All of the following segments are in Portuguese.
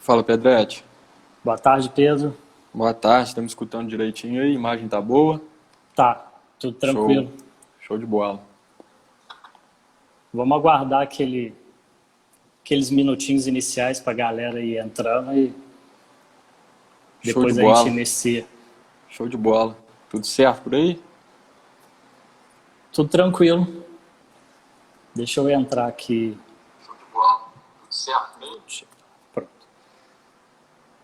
Fala, Pedrete. Boa tarde, Pedro. Boa tarde, estamos escutando direitinho aí, imagem tá boa. Tá, tudo Show, tranquilo. show de bola. Vamos aguardar aqueles minutinhos iniciais para a galera ir entrando e Show de depois a gente bola, inicia. show de bola. Tudo certo por aí? Tudo tranquilo. Deixa eu entrar aqui. Show de bola, tudo certo por aí? Pronto.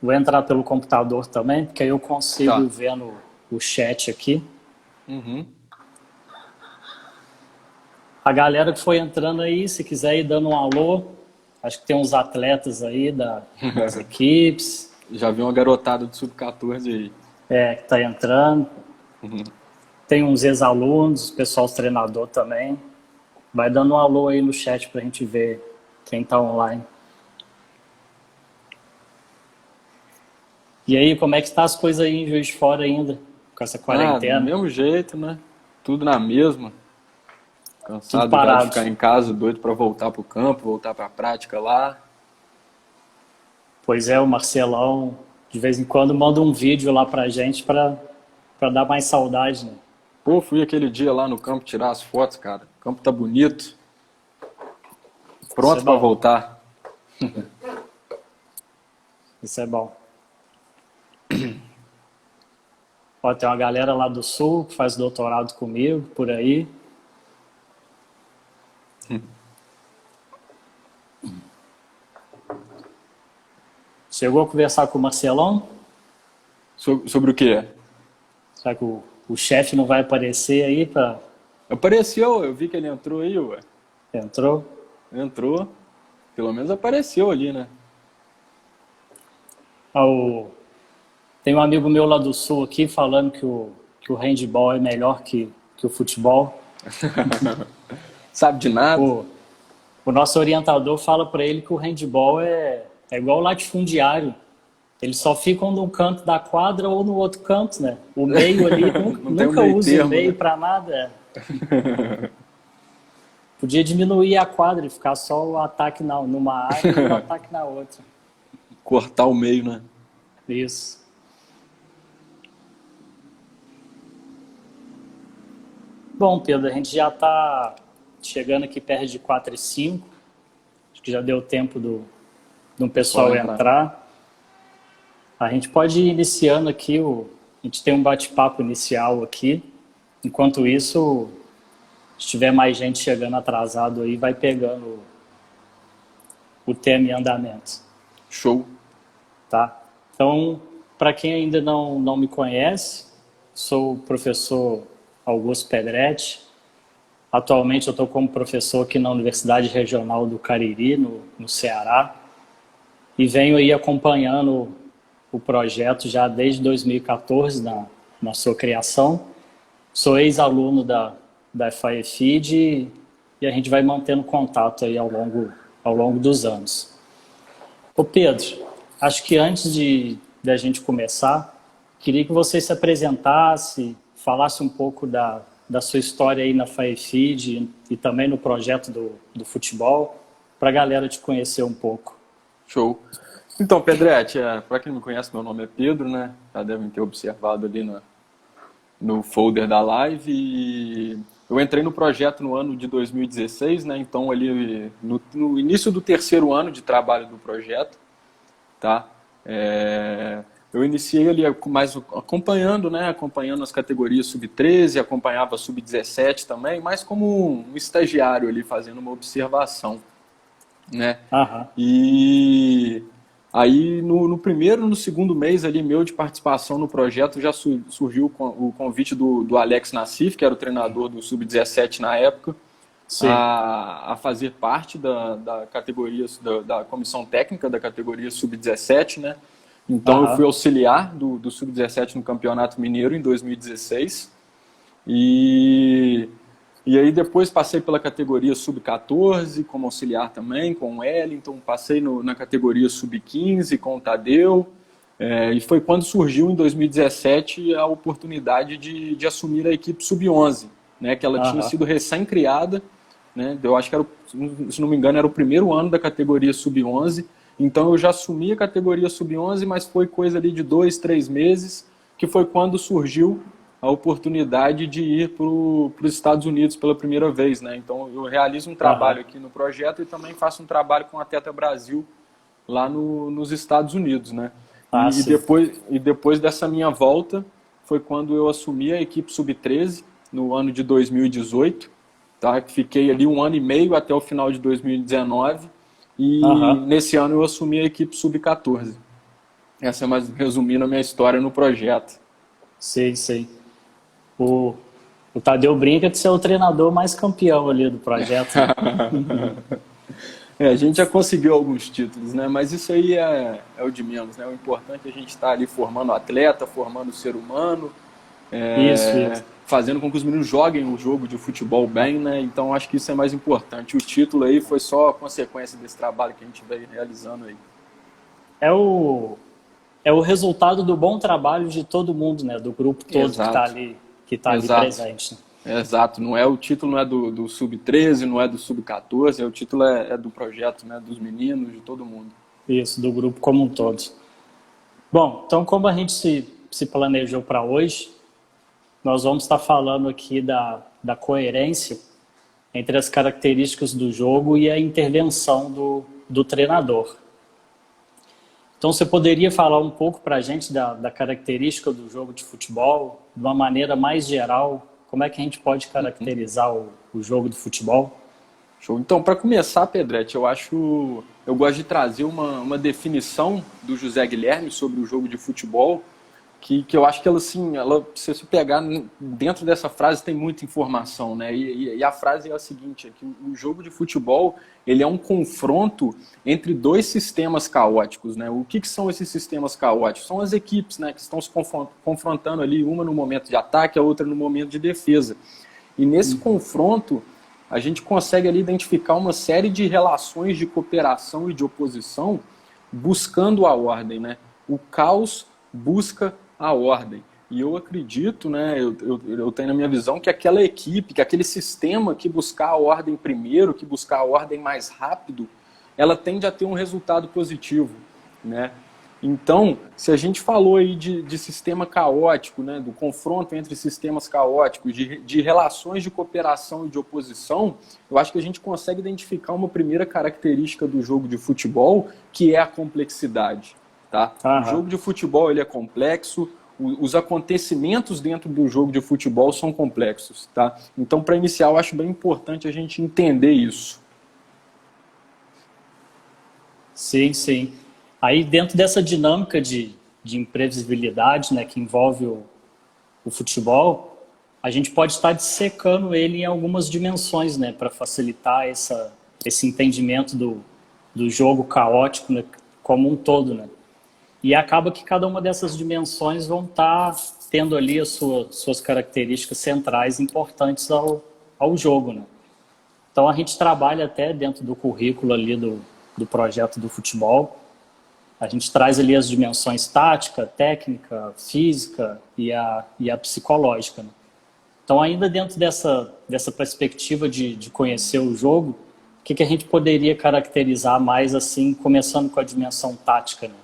Vou entrar pelo computador também, porque aí eu consigo Tá. ver o chat aqui. Uhum. A galera que foi entrando aí, se quiser ir dando um alô, acho que tem uns atletas aí das equipes, Já vi uma garotada do Sub-14 aí. que tá entrando. Uhum. Tem uns ex-alunos, pessoal treinador também. Vai dando um alô aí no chat pra gente ver quem tá online. E aí, como é que tá as coisas aí em Juiz de Fora ainda? Com essa Do quarentena? mesmo jeito, né? Tudo na mesma. Tudo Cansado já de parado. ficar em casa, doido pra voltar pro campo, voltar pra prática lá. Pois é, o Marcelão de vez em quando manda um vídeo lá pra gente pra dar mais saudade, né? Pô, fui aquele dia lá no campo tirar as fotos, cara. O campo tá bonito, Isso é pronto pra bom. voltar. Isso é bom. Ó, tem uma galera lá do Sul que faz doutorado comigo, por aí. Chegou a conversar com o Marcelão? Sobre o quê? Será que o chefe não vai aparecer aí pra... Apareceu, eu vi que ele entrou aí, ué. Entrou? Entrou. Pelo menos apareceu ali, né? Ah, tem um amigo meu lá do Sul aqui falando que o handball é melhor que o futebol. Sabe de nada? O, o nosso orientador fala para ele que o handball é igual o latifundiário. Eles só ficam num canto da quadra ou no outro canto, né? O meio ali nunca, Não tem um nunca meio usa o termo, meio né? para nada. Podia diminuir a quadra e ficar só o ataque numa área e o ataque na outra. Cortar o meio, né? Isso. Bom, Pedro, a gente já está chegando aqui perto de 4:05. Acho que já deu tempo do Pessoal pessoal entrar. entrar. A gente pode ir iniciando aqui, a gente tem um bate-papo inicial aqui. Enquanto isso, se tiver mais gente chegando atrasado aí, vai pegando o tema em andamento, Show. tá? Então, para quem ainda não me conhece, sou o professor Augusto Pedretti. Atualmente eu estou como professor aqui na Universidade Regional do Cariri, no Ceará, e venho aí acompanhando o projeto já desde 2014, na sua criação. Sou ex-aluno da FAEFID e a gente vai mantendo contato aí ao longo dos anos. Ô Pedro, acho que antes de a gente começar, queria que você se apresentasse, falasse um pouco da sua história aí na FAEFID e também no projeto do futebol, para a galera te conhecer um pouco. Show. Então, Pedrete, para quem não me conhece, meu nome é Pedro, né? Já devem ter observado ali no folder da live. E eu entrei no projeto no ano de 2016, né? Então, ali no início do terceiro ano de trabalho do projeto, tá? Eu iniciei ali mais acompanhando, né? Acompanhando as categorias sub-13, acompanhava sub-17 também, mas como um estagiário ali fazendo uma observação, né? Aham, E aí no primeiro, no segundo mês ali meu de participação no projeto já surgiu o convite do Alex Nassif, que era o treinador do sub-17 na época, sim. a fazer parte da categoria, da comissão técnica da categoria sub-17, né? Então eu fui Aham, auxiliar do sub-17 no Campeonato Mineiro em 2016 e aí depois passei pela categoria sub-14 como auxiliar também, com o Wellington, passei na categoria sub-15 com o Tadeu, e foi quando surgiu em 2017 a oportunidade de assumir a equipe sub-11, né, que ela tinha aham, sido recém-criada, né, eu acho que era, se não me engano, era o primeiro ano da categoria sub-11, Então eu já assumi a categoria sub-11, mas foi coisa ali de 2, 3 meses, que foi quando surgiu a oportunidade de ir para os Estados Unidos pela primeira vez, né? Então eu realizo um trabalho aqui no projeto e também faço um trabalho com a Teta Brasil lá nos Estados Unidos, né? Depois dessa minha volta foi quando eu assumi a equipe sub-13 no ano de 2018, tá? Fiquei ali 1 ano e meio até o final de 2019 e nesse ano eu assumi a equipe sub-14. Essa é mais resumindo a minha história no projeto. Sei. O Tadeu brinca de ser o treinador mais campeão ali do projeto. A gente já conseguiu alguns títulos, né? Mas isso aí é o de menos, né? O importante é a gente estar ali formando atleta, formando ser humano, Isso. fazendo com que os meninos joguem o jogo de futebol bem, né? Então acho que isso é mais importante. O título aí foi só a consequência desse trabalho que a gente veio realizando aí. É o resultado do bom trabalho de todo mundo, né? Do grupo todo que está ali presente. Exato, o título não é do Sub-13, não é do Sub-14, o título é do projeto, né, dos meninos, de todo mundo. Isso, do grupo como um todo. Bom, então como a gente se planejou para hoje, nós vamos estar falando aqui da coerência entre as características do jogo e a intervenção do treinador. Então você poderia falar um pouco para a gente da característica do jogo de futebol, de uma maneira mais geral? Como é que a gente pode caracterizar o jogo do futebol? Show. Então, para começar, Pedretti, eu gosto de trazer uma definição do José Guilherme sobre o jogo de futebol, que eu acho que ela, se você pegar dentro dessa frase, tem muita informação, né? E a frase é a seguinte, que o jogo de futebol, ele é um confronto entre dois sistemas caóticos, né? O que são esses sistemas caóticos? São as equipes, né, que estão se confrontando ali, uma no momento de ataque, a outra no momento de defesa. E nesse confronto, a gente consegue ali identificar uma série de relações de cooperação e de oposição buscando a ordem, né? O caos busca a ordem. E eu acredito, né, eu tenho na minha visão que aquela equipe, que aquele sistema que buscar a ordem primeiro, que buscar a ordem mais rápido, ela tende a ter um resultado positivo, né? Então, se a gente falou aí de sistema caótico, né, do confronto entre sistemas caóticos, de relações de cooperação e de oposição, eu acho que a gente consegue identificar uma primeira característica do jogo de futebol, que é a complexidade. Tá? O jogo de futebol ele é complexo, os acontecimentos dentro do jogo de futebol são complexos. Tá? Então, para iniciar, eu acho bem importante a gente entender isso. Sim. Aí, dentro dessa dinâmica de imprevisibilidade, né, que envolve o futebol, a gente pode estar dissecando ele em algumas dimensões, né, para facilitar esse entendimento do jogo caótico, né, como um todo, né? E acaba que cada uma dessas dimensões vão estar tendo ali as suas características centrais importantes ao jogo, né? Então a gente trabalha até dentro do currículo ali do projeto do futebol. A gente traz ali as dimensões tática, técnica, física e a psicológica, né? Então ainda dentro dessa perspectiva de conhecer o jogo, o que a gente poderia caracterizar mais assim, começando com a dimensão tática, né?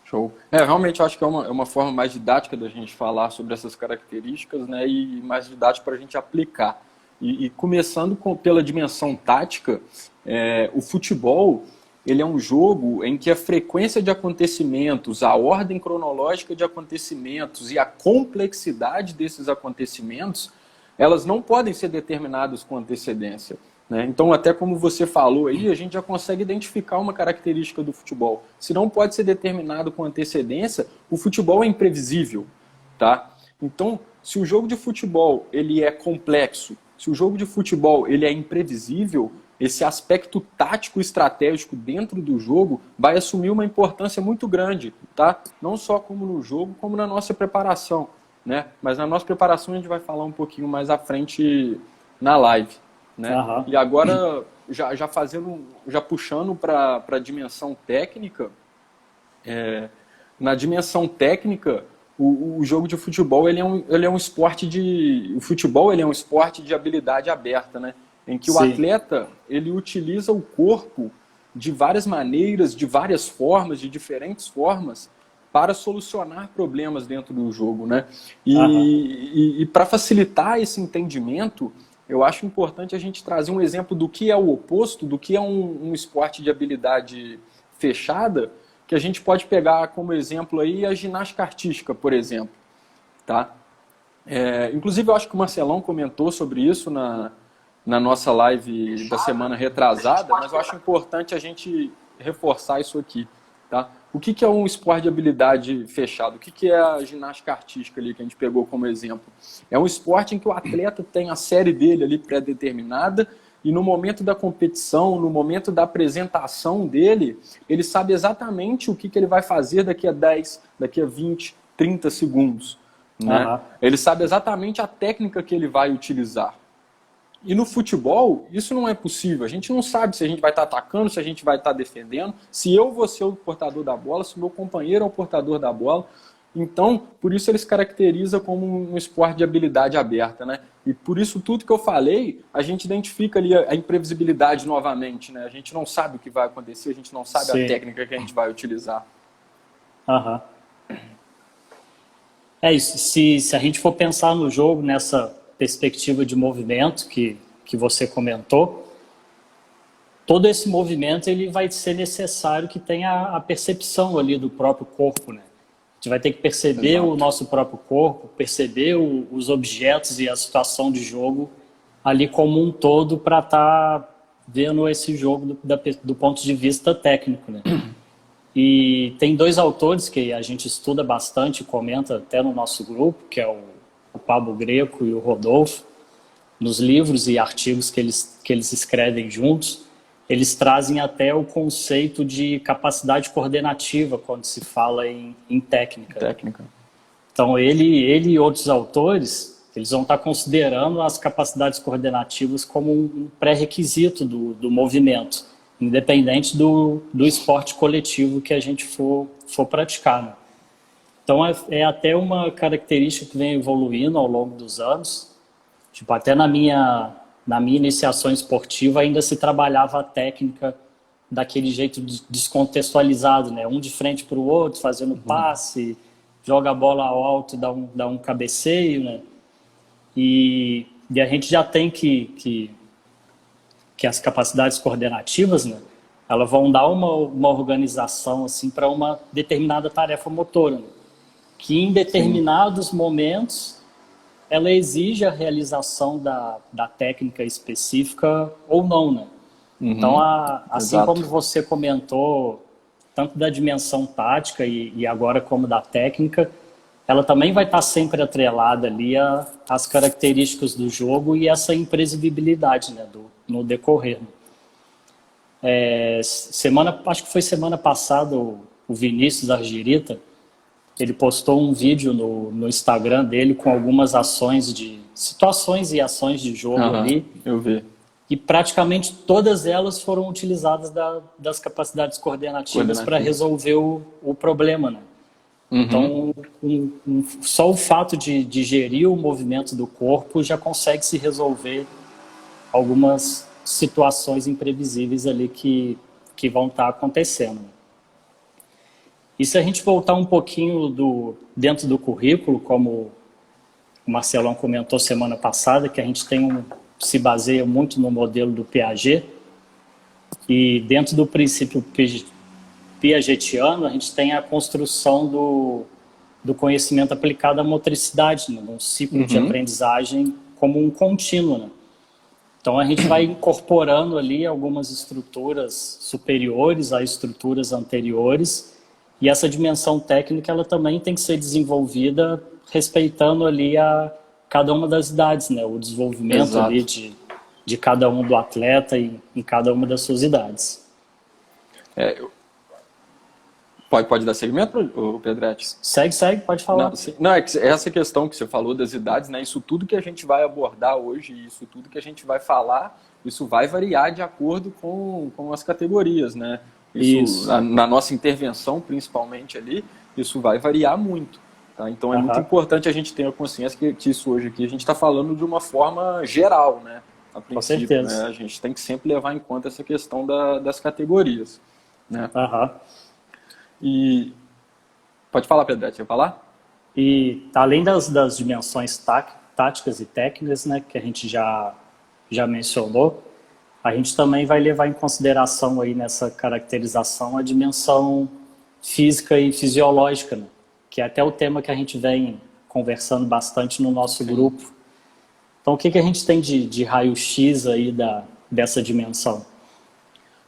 Show. Realmente eu acho que é uma forma mais didática da gente falar sobre essas características, né, e mais didática para a gente aplicar. E começando pela dimensão tática, o futebol ele é um jogo em que a frequência de acontecimentos, a ordem cronológica de acontecimentos e a complexidade desses acontecimentos, elas não podem ser determinadas com antecedência. Né? Então, até como você falou aí, a gente já consegue identificar uma característica do futebol. Se não pode ser determinado com antecedência, o futebol é imprevisível. Tá? Então, se o jogo de futebol ele é complexo, se o jogo de futebol ele é imprevisível, esse aspecto tático estratégico dentro do jogo vai assumir uma importância muito grande, tá? Não só como no jogo, como na nossa preparação, né? Mas na nossa preparação a gente vai falar um pouquinho mais à frente na live, né? E agora, já puxando para a dimensão técnica, na dimensão técnica, o jogo de futebol ele é um esporte o futebol ele é um esporte de habilidade aberta, né? Em que o atleta ele utiliza o corpo de várias maneiras, de várias formas, de diferentes formas, para solucionar problemas dentro do jogo, né? E para facilitar esse entendimento, eu acho importante a gente trazer um exemplo do que é o oposto, do que é um esporte de habilidade fechada, que a gente pode pegar como exemplo aí a ginástica artística, por exemplo, tá? Inclusive, eu acho que o Marcelão comentou sobre isso na nossa live da semana retrasada, mas eu acho importante a gente reforçar isso aqui, tá? O que é um esporte de habilidade fechado? O que é a ginástica artística ali que a gente pegou como exemplo? É um esporte em que o atleta tem a série dele ali pré-determinada e no momento da competição, no momento da apresentação dele, ele sabe exatamente o que ele vai fazer daqui a 10, daqui a 20, 30 segundos. Né? Ele sabe exatamente a técnica que ele vai utilizar. E no futebol, isso não é possível. A gente não sabe se a gente vai estar atacando, se a gente vai estar defendendo, se eu vou ser o portador da bola, se o meu companheiro é o portador da bola. Então, por isso ele se caracteriza como um esporte de habilidade aberta, né? E por isso tudo que eu falei, a gente identifica ali a imprevisibilidade novamente, né? A gente não sabe o que vai acontecer, a gente não sabe a técnica que a gente vai utilizar. É isso. Se a gente for pensar no jogo nessa perspectiva de movimento que você comentou, todo esse movimento ele vai ser necessário que tenha a percepção ali do próprio corpo, né? A gente vai ter que perceber o nosso próprio corpo, perceber os objetos e a situação de jogo ali como um todo para estar vendo esse jogo do ponto de vista técnico, né? E tem dois autores que a gente estuda bastante, comenta até no nosso grupo, que é o Pablo Greco e o Rodolfo. Nos livros e artigos que eles escrevem juntos, eles trazem até o conceito de capacidade coordenativa quando se fala em técnica. Então, ele e outros autores, eles vão estar considerando as capacidades coordenativas como um pré-requisito do movimento, independente do esporte coletivo que a gente for praticar, né? Então, é até uma característica que vem evoluindo ao longo dos anos. Tipo, até na minha iniciação esportiva ainda se trabalhava a técnica daquele jeito descontextualizado, né? Um de frente para o outro, fazendo passe, joga a bola ao alto, dá um cabeceio, né? E a gente já tem que as capacidades coordenativas, né? Elas vão dar uma organização assim, para uma determinada tarefa motora, né? Que em determinados momentos ela exige a realização da técnica específica ou não, né? Então, assim como você comentou, tanto da dimensão tática e agora como da técnica, ela também vai estar sempre atrelada ali às características do jogo e essa imprevisibilidade, né, no decorrer. Acho que foi semana passada o Vinícius Argirita, ele postou um vídeo no Instagram dele com algumas situações e ações de jogo ali. Eu vi. E praticamente todas elas foram utilizadas das capacidades coordenativas para resolver o problema, né? Então, só o fato de gerir o movimento do corpo já consegue se resolver algumas situações imprevisíveis ali que vão estar acontecendo. E se a gente voltar um pouquinho dentro do currículo, como o Marcelão comentou semana passada, que a gente se baseia muito no modelo do Piaget, e dentro do princípio piagetiano, a gente tem a construção do conhecimento aplicado à motricidade, né? Um ciclo de aprendizagem como um contínuo, né? Então, a gente vai incorporando ali algumas estruturas superiores a estruturas anteriores, e essa dimensão técnica ela também tem que ser desenvolvida respeitando ali cada uma das idades, né? O desenvolvimento ali de cada um do atleta em cada uma das suas idades. Pode dar segmento, Pedretti? Segue, pode falar. Não, é que essa questão que você falou das idades, né? Isso tudo que a gente vai abordar hoje, isso tudo que a gente vai falar, isso vai variar de acordo com as categorias, né? Isso. Na nossa intervenção, principalmente ali, isso vai variar muito. Tá? Então é muito importante a gente ter a consciência que isso hoje aqui a gente está falando de uma forma geral, né? a Com princípio, né? certeza. A gente tem que sempre levar em conta essa questão das categorias, né? Aham. E pode falar, Pedro, você ia falar? E além das dimensões táticas e técnicas, né, que a gente já mencionou, a gente também vai levar em consideração aí nessa caracterização a dimensão física e fisiológica, né, que é até o tema que a gente vem conversando bastante no nosso Sim. grupo. Então, o que a gente tem de raio-x aí dessa dimensão?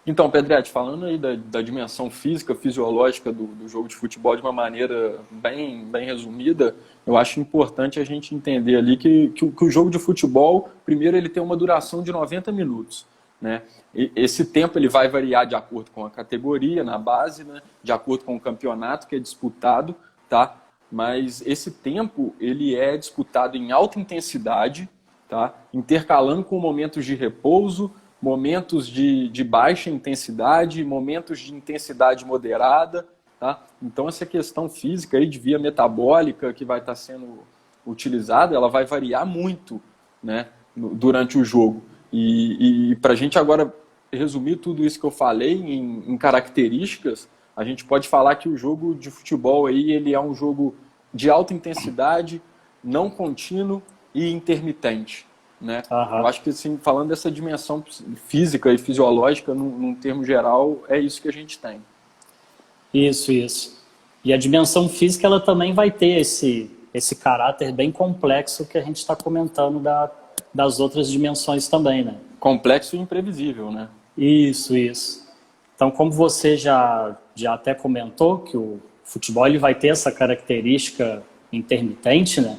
Então, Pedretti, falando aí da dimensão física, fisiológica do jogo de futebol de uma maneira bem resumida, eu acho importante a gente entender ali que o jogo de futebol, primeiro, ele tem uma duração de 90 minutos, né? E esse tempo ele vai variar de acordo com a categoria na base, né? De acordo com o campeonato que é disputado, tá? Mas esse tempo ele é disputado em alta intensidade, tá? Intercalando com momentos de repouso, momentos de baixa intensidade, momentos de intensidade moderada, tá? Então essa questão física aí de via metabólica que vai estar sendo utilizada, ela vai variar muito, né, durante o jogo. E para a gente agora resumir tudo isso que eu falei em características, a gente pode falar que o jogo de futebol aí, ele é um jogo de alta intensidade, não contínuo e intermitente, né? Eu Aham. acho que, assim, falando dessa dimensão física e fisiológica, num termo geral, é isso que a gente tem. Isso. E a dimensão física, ela também vai ter esse caráter bem complexo que a gente está comentando das outras dimensões também, né? Complexo e imprevisível, né? Isso. Então, como você já até comentou, que o futebol ele vai ter essa característica intermitente, né?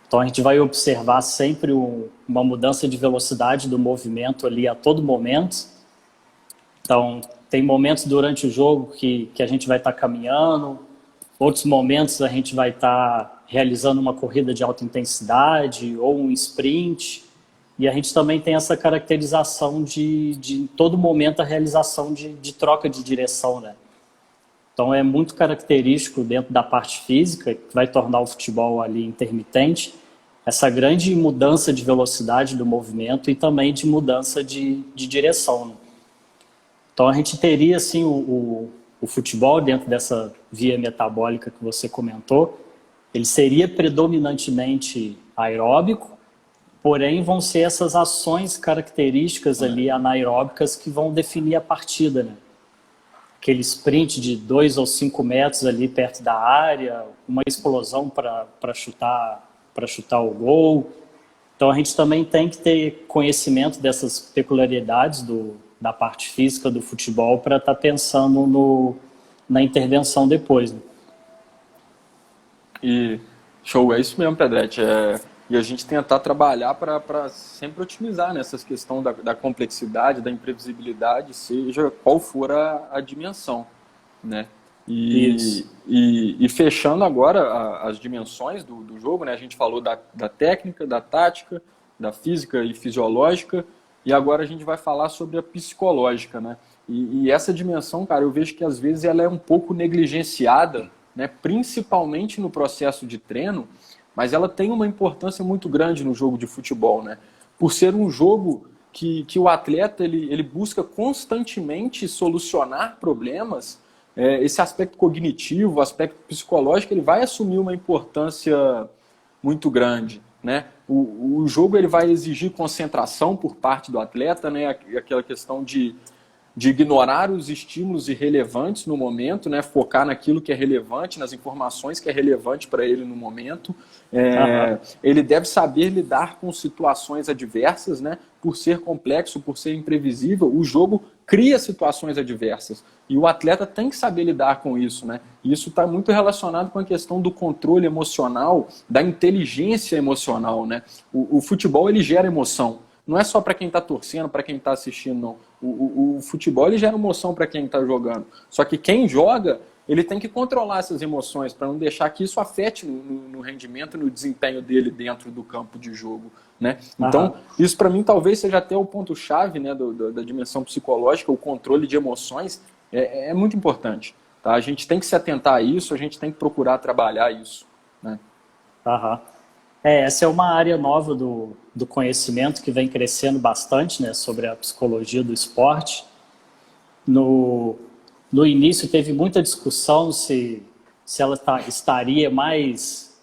Então, a gente vai observar sempre uma mudança de velocidade do movimento ali a todo momento. Então, tem momentos durante o jogo que a gente vai estar caminhando, outros momentos a gente vai estar realizando uma corrida de alta intensidade ou um sprint. E a gente também tem essa caracterização de em todo momento, a realização de troca de direção, né? Então, é muito característico dentro da parte física, que vai tornar o futebol ali intermitente, essa grande mudança de velocidade do movimento e também de mudança de direção, né? Então, a gente teria, assim, o futebol dentro dessa via metabólica que você comentou, ele seria predominantemente aeróbico, porém vão ser essas ações características ali anaeróbicas que vão definir a partida, né? Aquele sprint de 2 ou 5 metros ali perto da área, uma explosão para chutar o gol. Então a gente também tem que ter conhecimento dessas peculiaridades da parte física do futebol para estar pensando na intervenção depois, né? E show, é isso mesmo, Pedretti. E a gente tentar trabalhar para sempre otimizar nessas questões da complexidade, da imprevisibilidade, seja qual for a dimensão, né? Isso. E fechando agora as dimensões do jogo, né? A gente falou da técnica, da tática, da física e fisiológica, e agora a gente vai falar sobre a psicológica, né? E essa dimensão, cara, eu vejo que às vezes ela é um pouco negligenciada, né? Principalmente no processo de treino, mas ela tem uma importância muito grande no jogo de futebol, né? Por ser um jogo que o atleta ele busca constantemente solucionar problemas, esse aspecto cognitivo, o aspecto psicológico, ele vai assumir uma importância muito grande, né? O jogo ele vai exigir concentração por parte do atleta, né? Aquela questão de ignorar os estímulos irrelevantes no momento, né? Focar naquilo que é relevante, nas informações que é relevante para ele no momento. Aham. Ele deve saber lidar com situações adversas, né? Por ser complexo, por ser imprevisível, o jogo cria situações adversas. E o atleta tem que saber lidar com isso, né? E isso está muito relacionado com a questão do controle emocional, da inteligência emocional, né? O futebol, ele gera emoção. Não é só para quem está torcendo, para quem está assistindo, não. O futebol, ele gera emoção para quem está jogando. Só que quem joga, ele tem que controlar essas emoções para não deixar que isso afete no rendimento, no desempenho dele dentro do campo de jogo, né? Então, Aham. isso para mim talvez seja até o ponto-chave, né, da dimensão psicológica, o controle de emoções é muito importante, tá? A gente tem que se atentar a isso, a gente tem que procurar trabalhar isso, né? Aham. Essa é uma área nova do do conhecimento que vem crescendo bastante, né, sobre a psicologia do esporte. No início teve muita discussão se ela estaria mais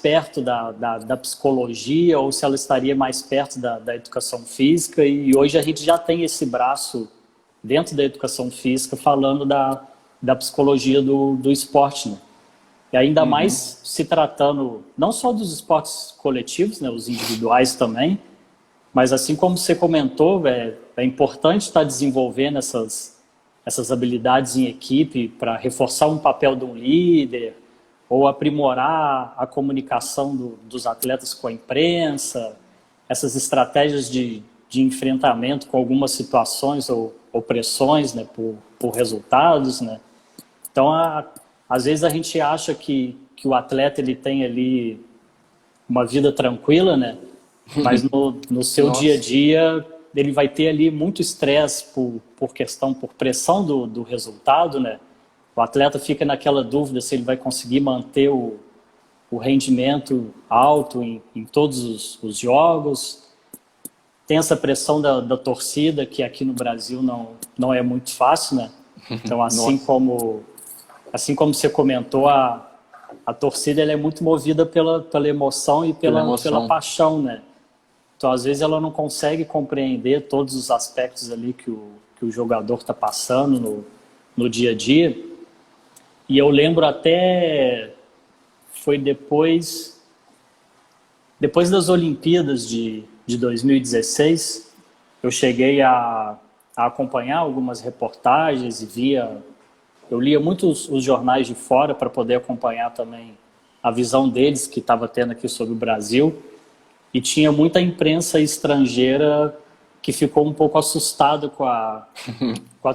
perto da psicologia ou se ela estaria mais perto da educação física, e hoje a gente já tem esse braço dentro da educação física falando da psicologia do esporte, né? E ainda mais se tratando não só dos esportes coletivos, né, os individuais também, mas assim como você comentou, é importante estar desenvolvendo essas habilidades em equipe para reforçar um papel de um líder ou aprimorar a comunicação dos atletas com a imprensa, essas estratégias de enfrentamento com algumas situações ou pressões, né, por resultados, né? Então, às vezes a gente acha que o atleta ele tem ali uma vida tranquila, né? Mas no seu dia a dia ele vai ter ali muito estresse por pressão do resultado, né? O atleta fica naquela dúvida se ele vai conseguir manter o rendimento alto em todos os jogos. Tem essa pressão da torcida, que aqui no Brasil não é muito fácil, né? Então, assim como você comentou, a torcida ela é muito movida pela emoção e pela paixão, né? Então, às vezes, ela não consegue compreender todos os aspectos ali que o jogador está passando no dia a dia. E eu lembro até, foi depois das Olimpíadas de 2016, eu cheguei a acompanhar algumas reportagens e eu lia muito os jornais de fora para poder acompanhar também a visão deles que estava tendo aqui sobre o Brasil, e tinha muita imprensa estrangeira que ficou um pouco assustada com a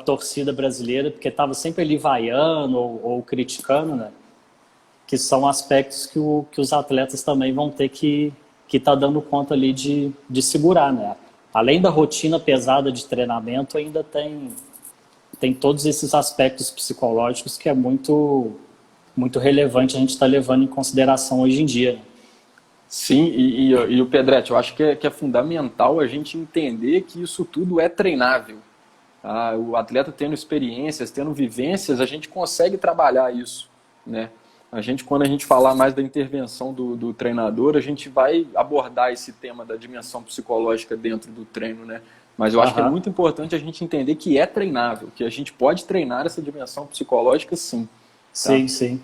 torcida brasileira, porque estava sempre ali vaiando ou criticando, né? Que são aspectos que os atletas também vão ter que estar dando conta ali de segurar, né? Além da rotina pesada de treinamento, ainda tem todos esses aspectos psicológicos que é muito, muito relevante a gente estar levando em consideração hoje em dia, né? Sim, e o Pedretti, eu acho que é fundamental a gente entender que isso tudo é treinável. Tá? O atleta tendo experiências, tendo vivências, a gente consegue trabalhar isso, né? Quando a gente falar mais da intervenção do treinador, a gente vai abordar esse tema da dimensão psicológica dentro do treino, né? Mas eu acho que é muito importante a gente entender que é treinável, que a gente pode treinar essa dimensão psicológica, sim. Tá? Sim, sim.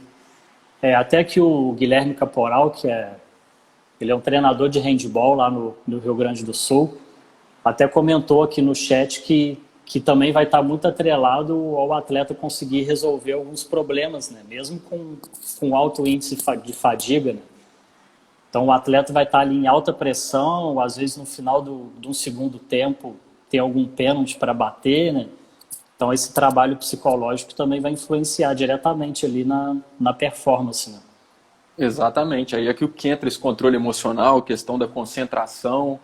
Até que o Guilherme Caporal, ele é um treinador de handebol lá no Rio Grande do Sul, até comentou aqui no chat que também vai estar muito atrelado ao atleta conseguir resolver alguns problemas, né? Mesmo com alto índice de fadiga, né? Então o atleta vai estar ali em alta pressão, às vezes no final de um segundo tempo tem algum pênalti para bater, né? Então esse trabalho psicológico também vai influenciar diretamente ali na performance, né? Exatamente, aí é que entra esse controle emocional, questão da concentração,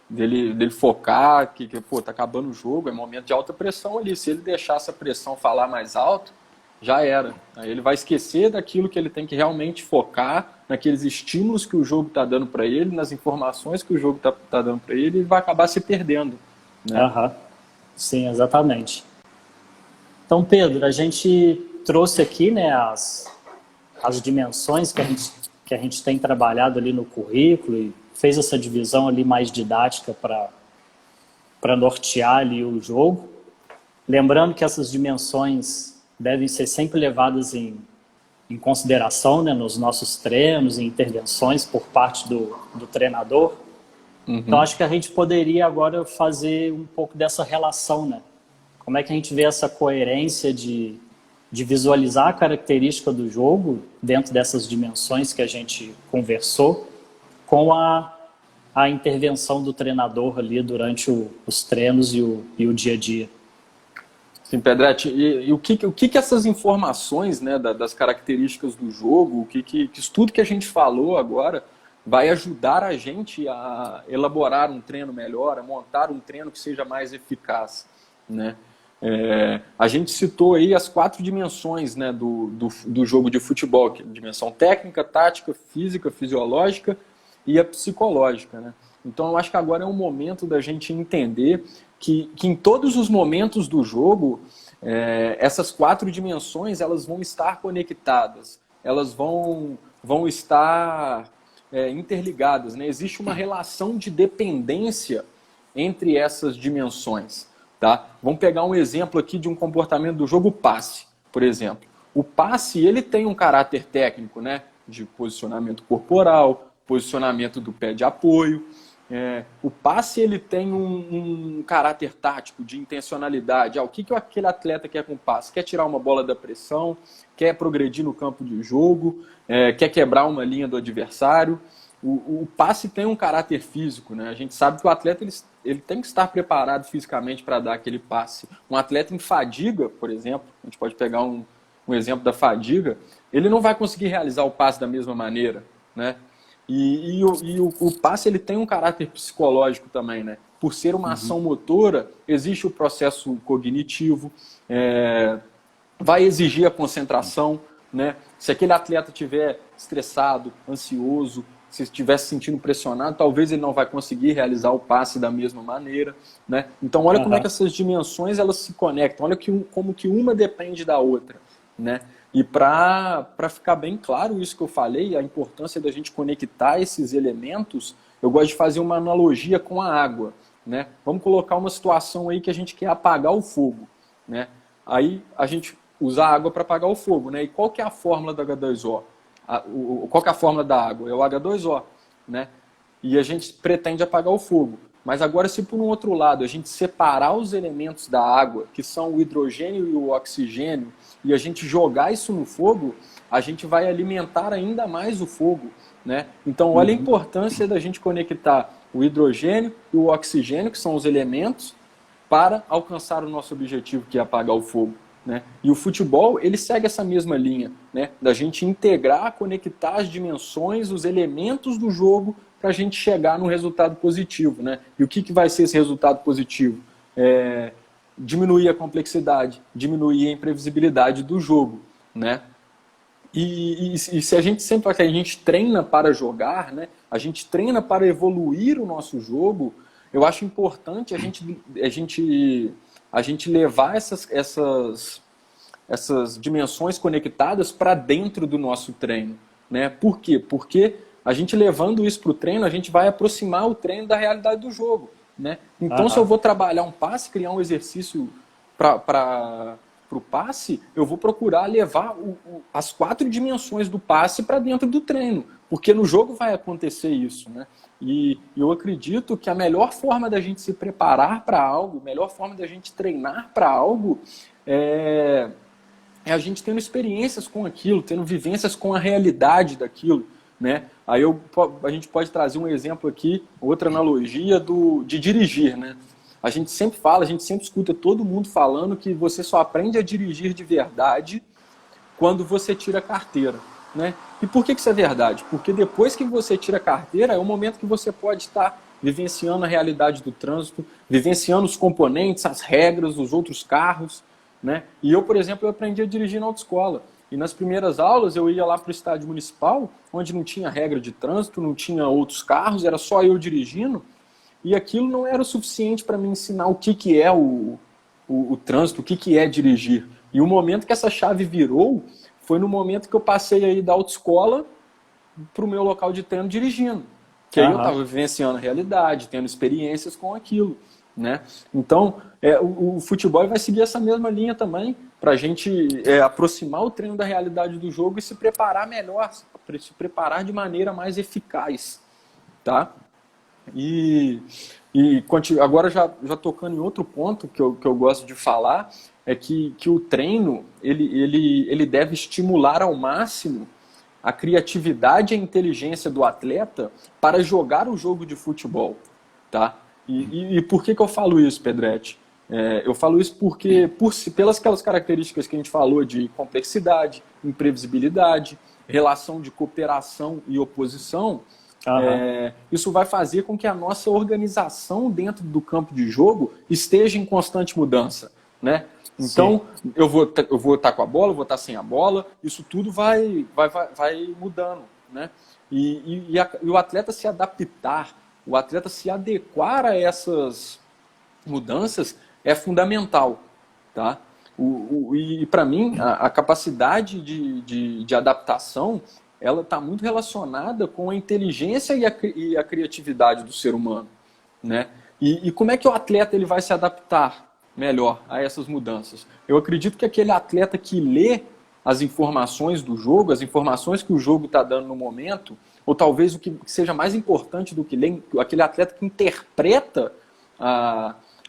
dele focar, pô, tá acabando o jogo, é momento de alta pressão ali. Se ele deixar essa pressão falar mais alto, já era. Aí ele vai esquecer daquilo que ele tem que realmente focar, naqueles estímulos que o jogo está dando para ele, nas informações que o jogo tá dando para ele, e vai acabar se perdendo, né? Sim, exatamente. Então, Pedro, a gente trouxe aqui, né, as dimensões que a gente tem trabalhado ali no currículo e fez essa divisão ali mais didática para nortear ali o jogo. Lembrando que essas dimensões devem ser sempre levadas em consideração, né, nos nossos treinos e intervenções por parte do treinador. Então, acho que a gente poderia agora fazer um pouco dessa relação, né? Como é que a gente vê essa coerência de visualizar a característica do jogo dentro dessas dimensões que a gente conversou, com a intervenção do treinador ali durante os treinos e o dia a dia. Sim, Pedretti, e o que essas informações, né, das características do jogo, isso tudo que a gente falou agora vai ajudar a gente a elaborar um treino melhor, a montar um treino que seja mais eficaz, né? A gente citou aí as 4 dimensões, né, do jogo de futebol, que é a dimensão técnica, tática, física, fisiológica e a psicológica, né? Então eu acho que agora é um momento da gente entender que em todos os momentos do jogo, essas 4 dimensões elas vão estar conectadas, elas vão estar interligadas, né? Existe uma relação de dependência entre essas dimensões. Tá? Vamos pegar um exemplo aqui de um comportamento do jogo, o passe, por exemplo. O passe ele tem um caráter técnico, né? De posicionamento corporal, posicionamento do pé de apoio. O passe ele tem um caráter tático, de intencionalidade. O que aquele atleta quer com o passe? Quer tirar uma bola da pressão, quer progredir no campo de jogo, quer quebrar uma linha do adversário. O passe tem um caráter físico, né? A gente sabe que o atleta ele tem que estar preparado fisicamente para dar aquele passe. Um atleta em fadiga, por exemplo, a gente pode pegar um exemplo da fadiga, ele não vai conseguir realizar o passe da mesma maneira, né? E o passe ele tem um caráter psicológico também, né? Por ser uma ação motora, existe o processo cognitivo, vai exigir a concentração, né? Se aquele atleta estiver estressado, ansioso, se estiver se sentindo pressionado, talvez ele não vai conseguir realizar o passe da mesma maneira, né? Então olha como é que essas dimensões elas se conectam, olha como que uma depende da outra, né? E para ficar bem claro isso que eu falei, a importância da gente conectar esses elementos, eu gosto de fazer uma analogia com a água, né? Vamos colocar uma situação aí que a gente quer apagar o fogo, né? Aí a gente usa a água para apagar o fogo, né? E qual que é a fórmula da H2O? Qual que é a fórmula da água? É o H2O, né? E a gente pretende apagar o fogo. Mas agora, se por um outro lado a gente separar os elementos da água, que são o hidrogênio e o oxigênio, e a gente jogar isso no fogo, a gente vai alimentar ainda mais o fogo, né? Então, olha a importância da gente conectar o hidrogênio e o oxigênio, que são os elementos, para alcançar o nosso objetivo, que é apagar o fogo. Né? E o futebol, ele segue essa mesma linha, né? Da gente integrar, conectar as dimensões, os elementos do jogo para a gente chegar num resultado positivo, né? E o que vai ser esse resultado positivo? Diminuir a complexidade, diminuir a imprevisibilidade do jogo, né? E se a gente sempre a gente treina para jogar, né? A gente treina para evoluir o nosso jogo, eu acho importante a gente levar essas dimensões conectadas para dentro do nosso treino, né? Por quê? Porque a gente levando isso para o treino, a gente vai aproximar o treino da realidade do jogo, né? Então, se eu vou trabalhar um passe, criar um exercício para o passe, eu vou procurar levar as 4 dimensões do passe para dentro do treino, porque no jogo vai acontecer isso, né? E eu acredito que a melhor forma da gente se preparar para algo, a melhor forma da gente treinar para algo é a gente tendo experiências com aquilo, tendo vivências com a realidade daquilo, né? Aí a gente pode trazer um exemplo aqui, outra analogia de dirigir, né? A gente sempre fala, a gente sempre escuta todo mundo falando que você só aprende a dirigir de verdade quando você tira a carteira, né? E por que isso é verdade? Porque depois que você tira a carteira, é o momento que você pode estar vivenciando a realidade do trânsito, vivenciando os componentes, as regras dos outros carros, né? E eu, por exemplo, eu aprendi a dirigir na autoescola. E nas primeiras aulas eu ia lá para o estádio municipal, onde não tinha regra de trânsito, não tinha outros carros, era só eu dirigindo. E aquilo não era o suficiente para me ensinar o que é o trânsito, o que é dirigir. E o momento que essa chave virou foi no momento que eu passei aí da autoescola para o meu local de treino dirigindo. Que aí eu estava vivenciando a realidade, tendo experiências com aquilo, né? Então, o futebol vai seguir essa mesma linha também, para a gente aproximar o treino da realidade do jogo e se preparar melhor, se preparar de maneira mais eficaz, tá? E agora já tocando em outro ponto que eu gosto de falar, é que o treino ele deve estimular ao máximo a criatividade e a inteligência do atleta para jogar o jogo de futebol, tá? E por que eu falo isso, Pedretti? Eu falo isso porque, pelas aquelas características que a gente falou de complexidade, imprevisibilidade, relação de cooperação e oposição, isso vai fazer com que a nossa organização dentro do campo de jogo esteja em constante mudança, né? Então, eu vou estar com a bola, vou estar sem a bola, isso tudo vai mudando, né? E o atleta se adaptar, o atleta se adequar a essas mudanças é fundamental, tá? E para mim, a capacidade de adaptação, ela está muito relacionada com a inteligência e a criatividade do ser humano, né? E como é que o atleta ele vai se adaptar melhor a essas mudanças? Eu acredito que aquele atleta que lê as informações do jogo, as informações que o jogo está dando no momento, ou talvez o que seja mais importante do que ler, aquele atleta que interpreta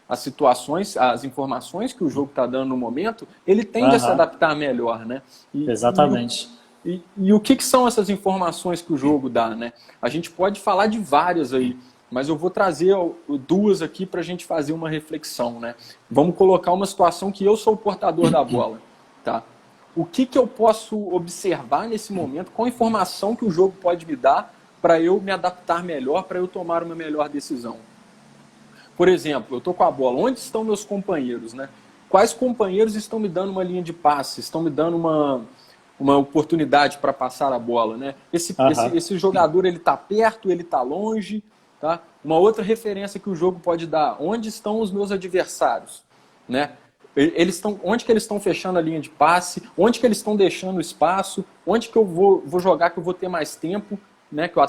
as situações, as informações que o jogo está dando no momento, ele tende a se adaptar melhor, né? Exatamente. E o que são essas informações que o jogo dá, né? A gente pode falar de várias aí, mas eu vou trazer duas aqui para a gente fazer uma reflexão, né? Vamos colocar uma situação que eu sou o portador da bola, tá? O que eu posso observar nesse momento, qual informação que o jogo pode me dar para eu me adaptar melhor, para eu tomar uma melhor decisão? Por exemplo, eu estou com a bola, onde estão meus companheiros, né? Quais companheiros estão me dando uma linha de passe, estão me dando uma oportunidade para passar a bola, né? Esse jogador, ele está perto, ele está longe, tá? Uma outra referência que o jogo pode dar, onde estão os meus adversários, né? Onde que eles estão fechando a linha de passe, onde que eles estão deixando o espaço, onde que eu vou jogar que eu vou ter mais tempo, né, que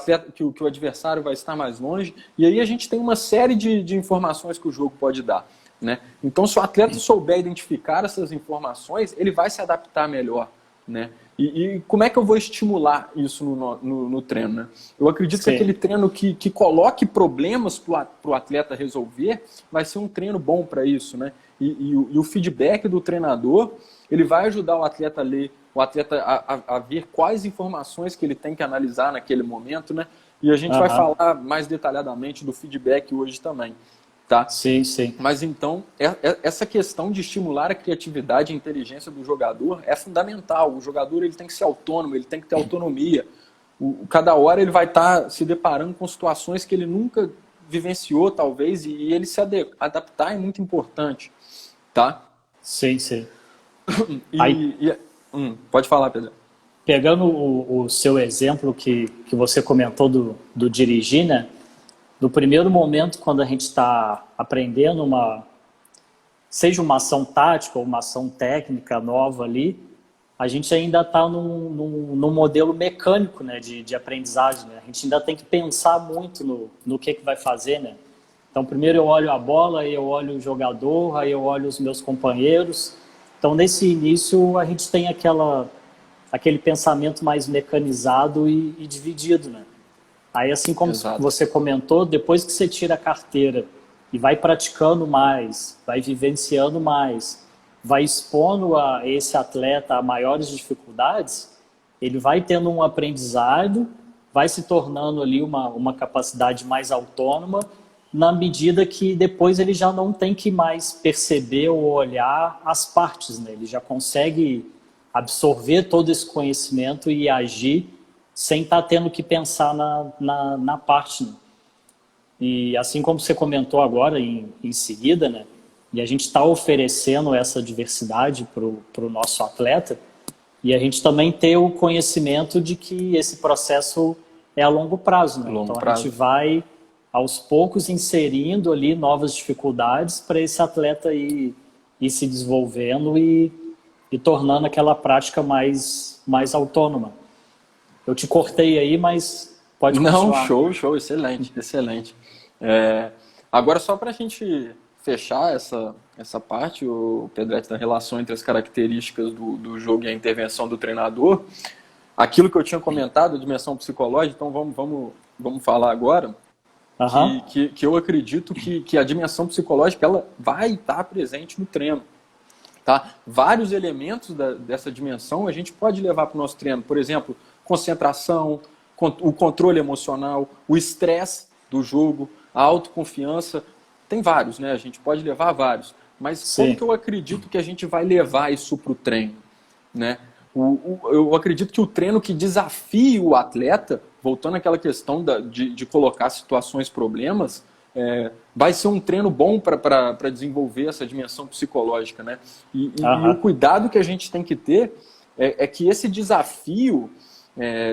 o adversário vai estar mais longe. E aí a gente tem uma série de informações que o jogo pode dar, né? Então, se o atleta souber identificar essas informações, ele vai se adaptar melhor, né? E como é que eu vou estimular isso no treino, né? Eu acredito que aquele treino que coloque problemas para o atleta resolver vai ser um treino bom para isso, né? E o feedback do treinador, ele vai ajudar o atleta a ler, o atleta a ver quais informações que ele tem que analisar naquele momento, né? E a gente vai falar mais detalhadamente do feedback hoje também, tá? Sim, sim. Mas então, essa questão de estimular a criatividade e a inteligência do jogador é fundamental. O jogador ele tem que ser autônomo, ele tem que ter autonomia. Cada hora ele vai estar se deparando com situações que ele nunca vivenciou, talvez, e ele se adaptar é muito importante, tá? Sim, sim. Pode falar, Pedro. Pegando o seu exemplo que você comentou do dirigir, né? No primeiro momento, quando a gente está aprendendo seja uma ação tática ou uma ação técnica nova ali, a gente ainda está num modelo mecânico, né, de aprendizagem, né? A gente ainda tem que pensar muito no que vai fazer, né? Então, primeiro eu olho a bola, aí eu olho o jogador, aí eu olho os meus companheiros. Então, nesse início, a gente tem aquele pensamento mais mecanizado e dividido, né? Aí, assim como você comentou, depois que você tira a carteira e vai praticando mais, vai vivenciando mais, vai expondo a esse atleta a maiores dificuldades, ele vai tendo um aprendizado, vai se tornando ali uma capacidade mais autônoma, na medida que depois ele já não tem que mais perceber ou olhar as partes, né? Ele já consegue absorver todo esse conhecimento e agir sem estar tendo que pensar na parte, né? E assim como você comentou agora, em seguida, né? E a gente está oferecendo essa diversidade para o nosso atleta, e a gente também ter o conhecimento de que esse processo é a longo prazo, né? A gente vai, aos poucos, inserindo ali novas dificuldades para esse atleta ir se desenvolvendo e tornando aquela prática mais autônoma. Eu te cortei aí, mas pode continuar. Não, show, excelente. Agora, só para a gente fechar essa parte, o Pedretti, da relação entre as características do jogo e a intervenção do treinador, aquilo que eu tinha comentado, a dimensão psicológica, então vamos falar agora, que eu acredito que a dimensão psicológica ela vai estar presente no treino. Tá? Vários elementos dessa dimensão a gente pode levar para o nosso treino. Por exemplo, concentração, o controle emocional, o estresse do jogo, a autoconfiança. Tem vários, né? A gente pode levar vários. Mas como que eu acredito que a gente vai levar isso para o treino? Né? Eu acredito que o treino que desafie o atleta, voltando àquela questão de colocar situações, problemas, vai ser um treino bom para desenvolver essa dimensão psicológica, né? E o cuidado que a gente tem que ter é que esse desafio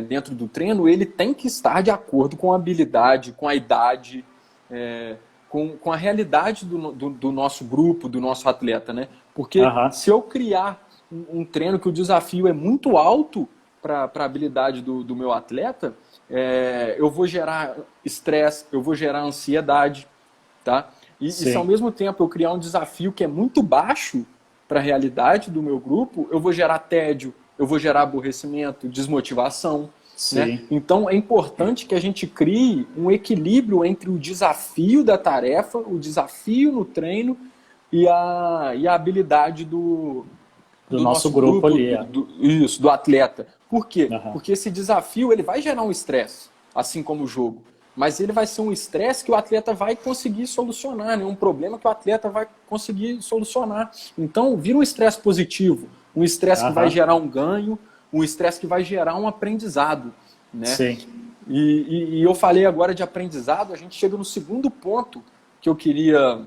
dentro do treino, ele tem que estar de acordo com a habilidade, com a idade, com a realidade do nosso grupo, do nosso atleta, né? Porque se eu criar um treino que o desafio é muito alto para a habilidade do meu atleta, eu vou gerar estresse, eu vou gerar ansiedade, tá? E se ao mesmo tempo eu criar um desafio que é muito baixo para a realidade do meu grupo, eu vou gerar tédio, eu vou gerar aborrecimento, desmotivação. Né? Então é importante que a gente crie um equilíbrio entre o desafio da tarefa, o desafio no treino e a habilidade do nosso grupo ali. Do atleta. Por quê? Porque esse desafio ele vai gerar um estresse, assim como o jogo. Mas ele vai ser um estresse que o atleta vai conseguir solucionar, né? Um problema que o atleta vai conseguir solucionar. Então, vira um estresse positivo, um estresse que vai gerar um ganho, um estresse que vai gerar um aprendizado. Né? Sim. E eu falei agora de aprendizado, a gente chega no segundo ponto que eu queria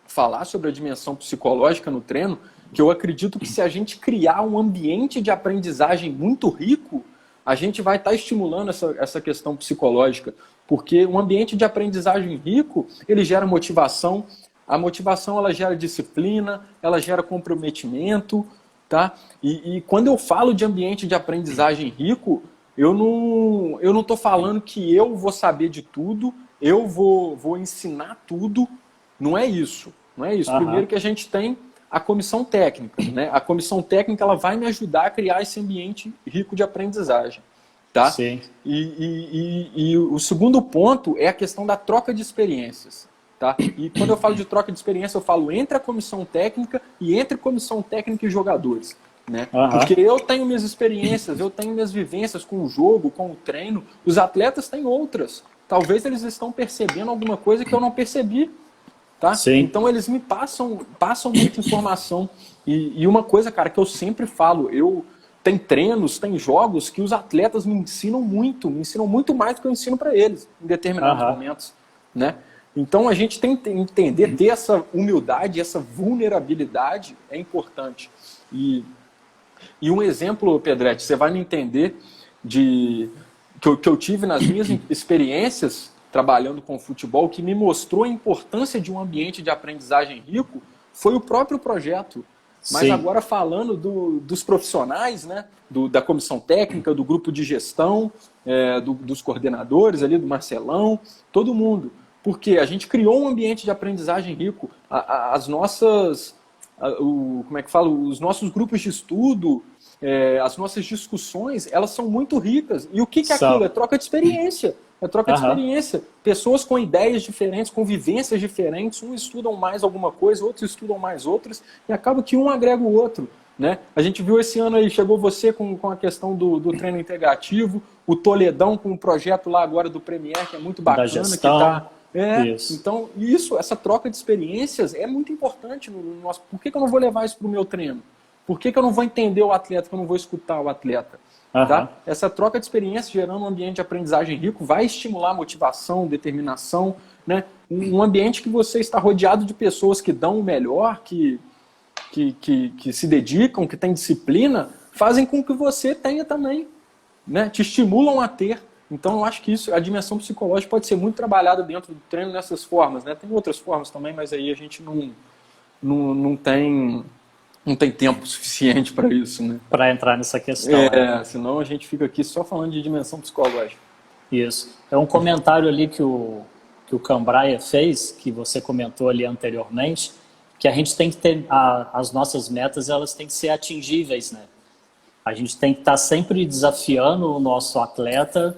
falar sobre a dimensão psicológica no treino, que eu acredito que se a gente criar um ambiente de aprendizagem muito rico, a gente vai estar estimulando essa questão psicológica. Porque um ambiente de aprendizagem rico, ele gera motivação. A motivação, ela gera disciplina, ela gera comprometimento, tá? E quando eu falo de ambiente de aprendizagem rico, eu não estou falando que eu vou saber de tudo, eu vou ensinar tudo. Não é isso. Não é isso. Primeiro que a gente tem a comissão técnica, né? A comissão técnica ela vai me ajudar a criar esse ambiente rico de aprendizagem. Tá? Sim. E o segundo ponto é a questão da troca de experiências. Tá? E quando eu falo de troca de experiência, eu falo entre a comissão técnica e entre comissão técnica e jogadores. Né? Porque eu tenho minhas experiências, eu tenho minhas vivências com o jogo, com o treino, os atletas têm outras. Talvez eles estão percebendo alguma coisa que eu não percebi. Tá? Então eles me passam muita informação. E uma coisa, cara, que eu sempre falo, tem treinos, tem jogos que os atletas me ensinam muito mais do que eu ensino para eles em determinados momentos, né? Então a gente tem que entender, ter essa humildade, essa vulnerabilidade é importante. E um exemplo, Pedretti, você vai me entender que eu tive nas minhas experiências trabalhando com futebol, que me mostrou a importância de um ambiente de aprendizagem rico, foi o próprio projeto. Mas agora falando dos profissionais, né, da comissão técnica, do grupo de gestão, dos coordenadores ali, do Marcelão, todo mundo. Porque a gente criou um ambiente de aprendizagem rico. As nossas, como é que fala? Os nossos grupos de estudo, as nossas discussões, elas são muito ricas. E o que é aquilo? É troca de experiência. É troca de experiência. Pessoas com ideias diferentes, com vivências diferentes, uns estudam mais alguma coisa, outros estudam mais outras, e acaba que um agrega o outro. Né? A gente viu esse ano aí, chegou você com a questão do treino integrativo, o Toledão com o projeto lá agora do Premier, que é muito bacana. Da gestão. Que tá, então, essa troca de experiências é muito importante no nosso. Por que eu não vou levar isso para o meu treino? Por que eu não vou entender o atleta, que eu não vou escutar o atleta? Tá? Essa troca de experiência gerando um ambiente de aprendizagem rico vai estimular a motivação, determinação, né? Um ambiente que você está rodeado de pessoas que dão o melhor, que se dedicam, que têm disciplina, fazem com que você tenha também, né? Te estimulam a ter. Então eu acho que a dimensão psicológica pode ser muito trabalhada dentro do treino nessas formas, né? Tem outras formas também, mas aí a gente não tem tempo suficiente para isso, né? Para entrar nessa questão. Senão a gente fica aqui só falando de dimensão psicológica. Isso. É um comentário ali que o Cambraia fez, que você comentou ali anteriormente, que a gente tem que ter, as nossas metas, elas têm que ser atingíveis, né? A gente tem que estar sempre desafiando o nosso atleta,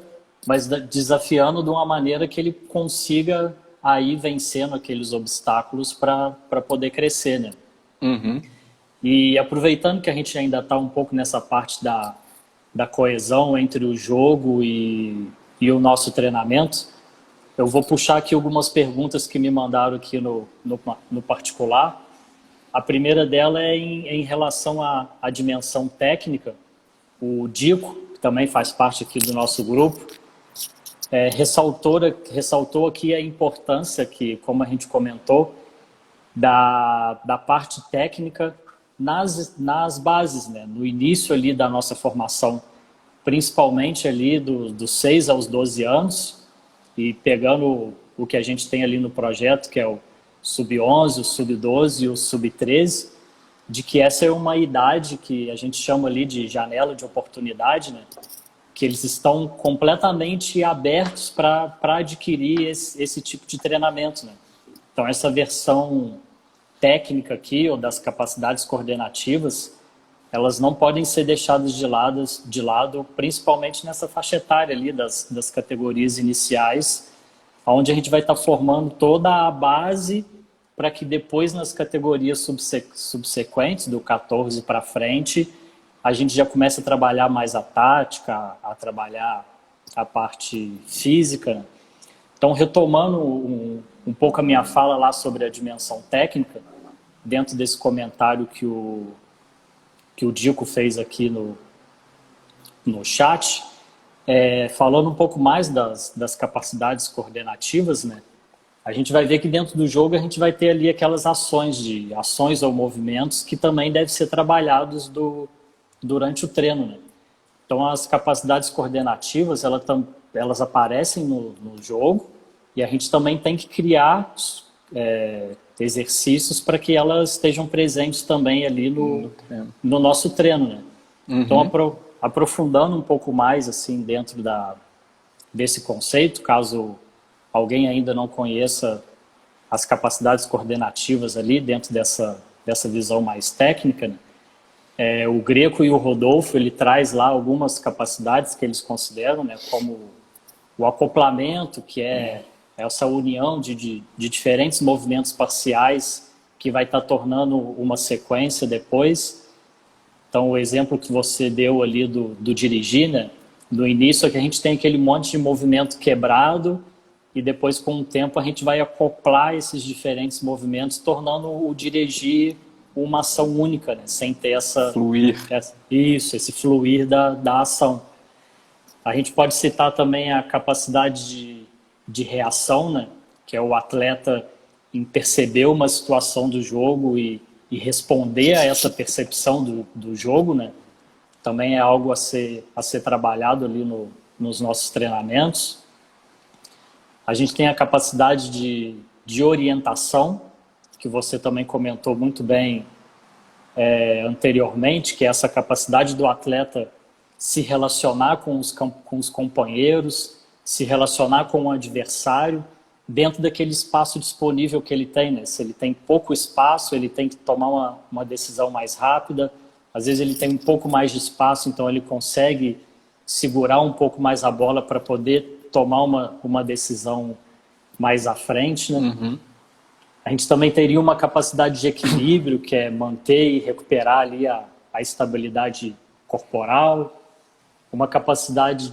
mas desafiando de uma maneira que ele consiga aí vencendo aqueles obstáculos para poder crescer, né? E aproveitando que a gente ainda está um pouco nessa parte da coesão entre o jogo e o nosso treinamento, eu vou puxar aqui algumas perguntas que me mandaram aqui no particular. A primeira dela é em relação à dimensão técnica. O Dico, que também faz parte aqui do nosso grupo, ressaltou aqui a importância que, como a gente comentou, da parte técnica nas bases, né? No início ali da nossa formação principalmente ali dos 6 aos 12 anos, e pegando o que a gente tem ali no projeto, que é o sub-11, o sub-12 e o sub-13, de que essa é uma idade que a gente chama ali de janela de oportunidade, né? Que eles estão completamente abertos para adquirir esse tipo de treinamento, né? Então, essa versão técnica aqui, ou das capacidades coordenativas, elas não podem ser deixadas de lado, principalmente nessa faixa etária ali das categorias iniciais, onde a gente vai estar formando toda a base para que depois nas categorias subsequentes, do 14 para frente, a gente já comece a trabalhar mais a tática, a trabalhar a parte física. Então, retomando um pouco a minha fala lá sobre a dimensão técnica, dentro desse comentário que o Dico fez aqui no chat, falando um pouco mais das capacidades coordenativas, né? A gente vai ver que dentro do jogo a gente vai ter ali aquelas ações ou movimentos que também devem ser trabalhados durante o treino, né? Então, as capacidades coordenativas, elas aparecem no jogo, e a gente também tem que criar exercícios para que elas estejam presentes também ali no nosso treino, né? Uhum. Então, aprofundando um pouco mais assim dentro desse conceito, caso alguém ainda não conheça as capacidades coordenativas ali dentro dessa visão mais técnica, né? O Greco e o Rodolfo, ele traz lá algumas capacidades que eles consideram, né, como o acoplamento, que é essa união de diferentes movimentos parciais que vai estar tornando uma sequência depois. Então, o exemplo que você deu ali do dirigir, né, no início é que a gente tem aquele monte de movimento quebrado, e depois, com o tempo, a gente vai acoplar esses diferentes movimentos, tornando o dirigir uma ação única, né? Sem ter esse fluir da ação. A gente pode citar também a capacidade de reação, né? Que é o atleta em perceber uma situação do jogo e responder a essa percepção do jogo, né? Também é algo a ser trabalhado ali nos nossos treinamentos. A gente tem a capacidade de orientação, que você também comentou muito bem anteriormente, que é essa capacidade do atleta se relacionar com os companheiros, se relacionar com o adversário, dentro daquele espaço disponível que ele tem, né? Se ele tem pouco espaço, ele tem que tomar uma decisão mais rápida. Às vezes ele tem um pouco mais de espaço, então ele consegue segurar um pouco mais a bola para poder tomar uma decisão mais à frente, né? Uhum. A gente também teria uma capacidade de equilíbrio, que é manter e recuperar ali a estabilidade corporal, uma capacidade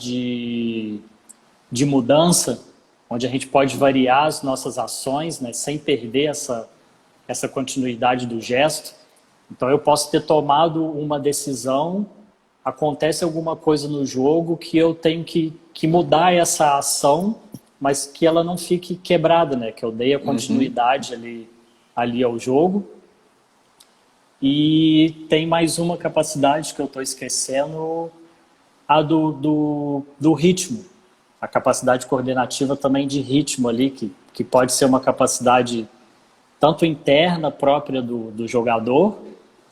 de mudança, onde a gente pode variar as nossas ações, né, sem perder essa continuidade do gesto. Então, eu posso ter tomado uma decisão, acontece alguma coisa no jogo que eu tenho que mudar essa ação, mas que ela não fique quebrada, né? Que eu dei a continuidade ali ao jogo. E tem mais uma capacidade que eu estou esquecendo, a do ritmo. A capacidade coordenativa também de ritmo ali, que pode ser uma capacidade tanto interna própria do jogador,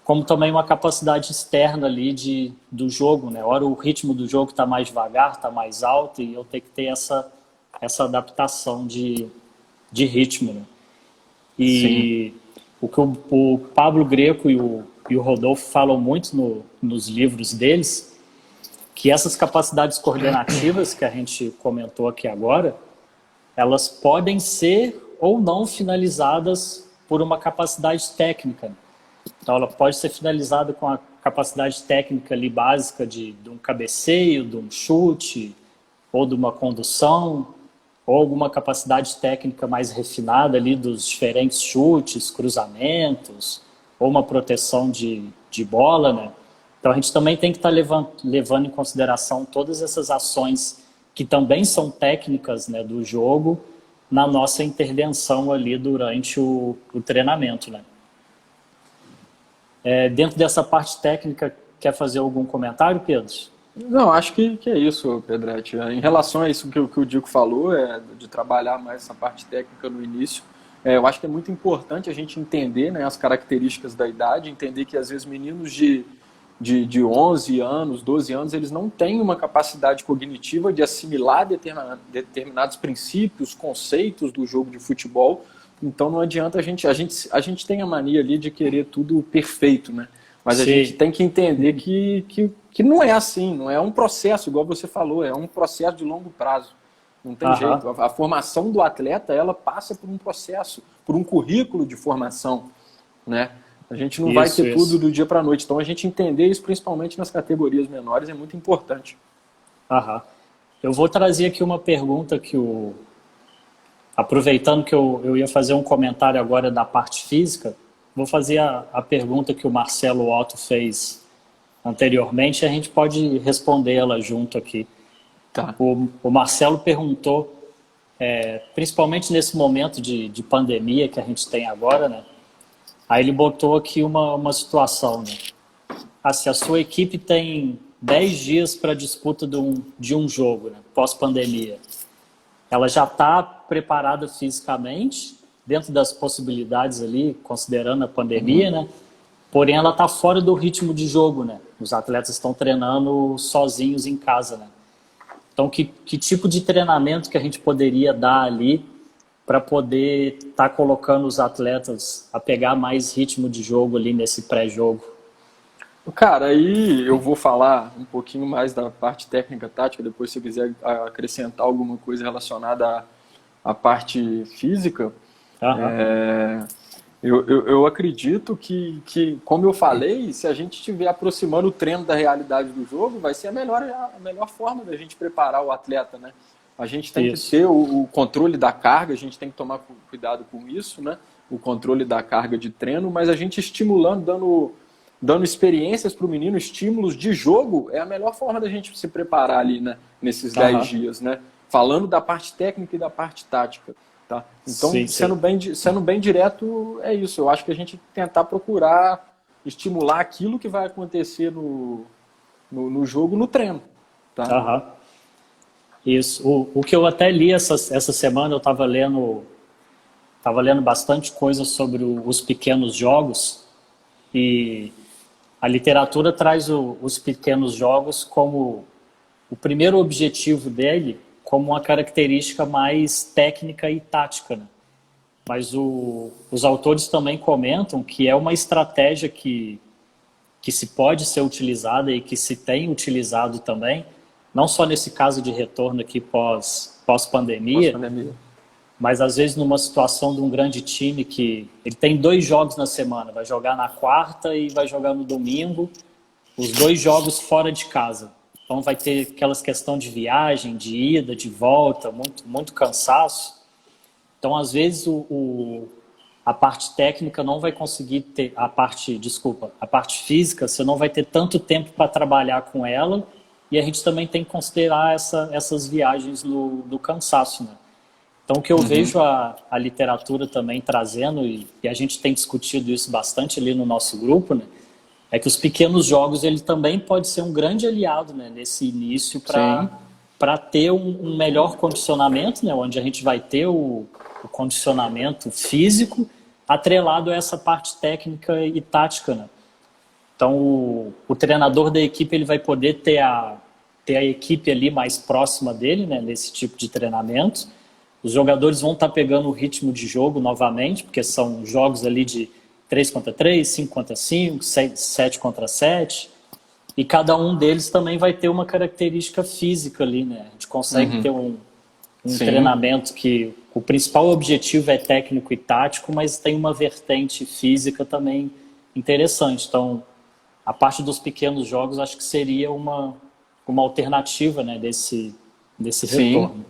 como também uma capacidade externa ali do jogo, né? Ora o ritmo do jogo está mais devagar, está mais alto, e eu tenho que ter essa adaptação de ritmo, né? E o que o Pablo Greco e o Rodolfo falam muito nos livros deles, que essas capacidades coordenativas que a gente comentou aqui agora, elas podem ser ou não finalizadas por uma capacidade técnica. Então, ela pode ser finalizada com a capacidade técnica ali básica de um cabeceio, de um chute, ou de uma condução, ou alguma capacidade técnica mais refinada ali dos diferentes chutes, cruzamentos, ou uma proteção de bola, né? Então, a gente também tem que estar levando em consideração todas essas ações que também são técnicas, né, do jogo, na nossa intervenção ali durante o treinamento, né? Dentro dessa parte técnica, quer fazer algum comentário, Pedro? Não, acho que é isso, Pedretti. Em relação a isso que o Dico falou, de trabalhar mais essa parte técnica no início, eu acho que é muito importante a gente entender, né, as características da idade, entender que às vezes meninos de 11 anos, 12 anos, eles não têm uma capacidade cognitiva de assimilar determinados princípios, conceitos do jogo de futebol. Então não adianta a gente tem a mania ali de querer tudo perfeito, né? Mas a gente Sim. tem que entender que não é assim, não é um processo, igual você falou, é um processo de longo prazo. Não tem Aham. jeito. A formação do atleta, ela passa por um processo, por um currículo de formação, né? A gente não vai Isso, ter tudo isso. do dia para a noite. Então, a gente entender isso, principalmente nas categorias menores, é muito importante. Aham. Eu vou trazer aqui uma pergunta aproveitando que eu ia fazer um comentário agora da parte física, vou fazer a pergunta que o Marcelo Otto fez anteriormente e a gente pode respondê-la junto aqui. Tá. O Marcelo perguntou, principalmente nesse momento de pandemia que a gente tem agora, né? Aí ele botou aqui uma situação, né? Ah, se a sua equipe tem 10 dias para disputa de um jogo, né? Pós-pandemia, ela já está preparada fisicamente, dentro das possibilidades ali, considerando a pandemia, né? Porém, ela está fora do ritmo de jogo, né? Os atletas estão treinando sozinhos em casa, né? Então, que tipo de treinamento que a gente poderia dar ali para poder estar colocando os atletas a pegar mais ritmo de jogo ali nesse pré-jogo? Cara, aí eu vou falar um pouquinho mais da parte técnica tática, depois se você quiser acrescentar alguma coisa relacionada à parte física. Aham, É, eu acredito como eu falei, se a gente estiver aproximando o treino da realidade do jogo, vai ser a melhor forma da gente preparar o atleta, né? A gente tem que isso. ter o controle da carga, a gente tem que tomar cuidado com isso, né? O controle da carga de treino, mas a gente estimulando, dando experiências para o menino, estímulos de jogo, é a melhor forma da gente se preparar ali, né? Nesses 10 Aham, dias, né? Falando da parte técnica e da parte tática. Tá? Então, sim, sim. sendo bem direto, é isso. Eu acho que a gente tentar procurar estimular aquilo que vai acontecer no jogo, no treino. Tá? Aham, isso. O que eu até li essa semana, eu estava lendo bastante coisa sobre os pequenos jogos e a literatura traz os pequenos jogos como o primeiro objetivo dele como uma característica mais técnica e tática, né? Mas os autores também comentam que é uma estratégia que se pode ser utilizada e que se tem utilizado também, não só nesse caso de retorno aqui pós-pandemia, Pós-pandemia. mas às vezes numa situação de um grande time que ele tem 2 jogos na semana, vai jogar na quarta e vai jogar no domingo, os 2 jogos fora de casa. Então vai ter aquelas questão de viagem, de ida, de volta, muito, muito cansaço. Então, às vezes, a parte técnica não vai conseguir ter, a parte física, você não vai ter tanto tempo para trabalhar com ela, e a gente também tem que considerar essas viagens do cansaço, né? Então, o que eu vejo a literatura também trazendo, e a gente tem discutido isso bastante ali no nosso grupo, né? É que os pequenos jogos ele também pode ser um grande aliado, né, nesse início Sim, para ter um melhor condicionamento, né, onde a gente vai ter o condicionamento físico atrelado a essa parte técnica e tática, né? Então o treinador da equipe ele vai poder ter a equipe ali mais próxima dele, né, nesse tipo de treinamento. Os jogadores vão estar pegando o ritmo de jogo novamente, porque são jogos ali de 3 contra 3, 5 contra 5, 7 contra 7. E cada um deles também vai ter uma característica física ali, né? A gente consegue ter um sim, treinamento que o principal objetivo é técnico e tático, mas tem uma vertente física também interessante. Então, a parte dos pequenos jogos acho que seria uma alternativa, né, desse sim. retorno.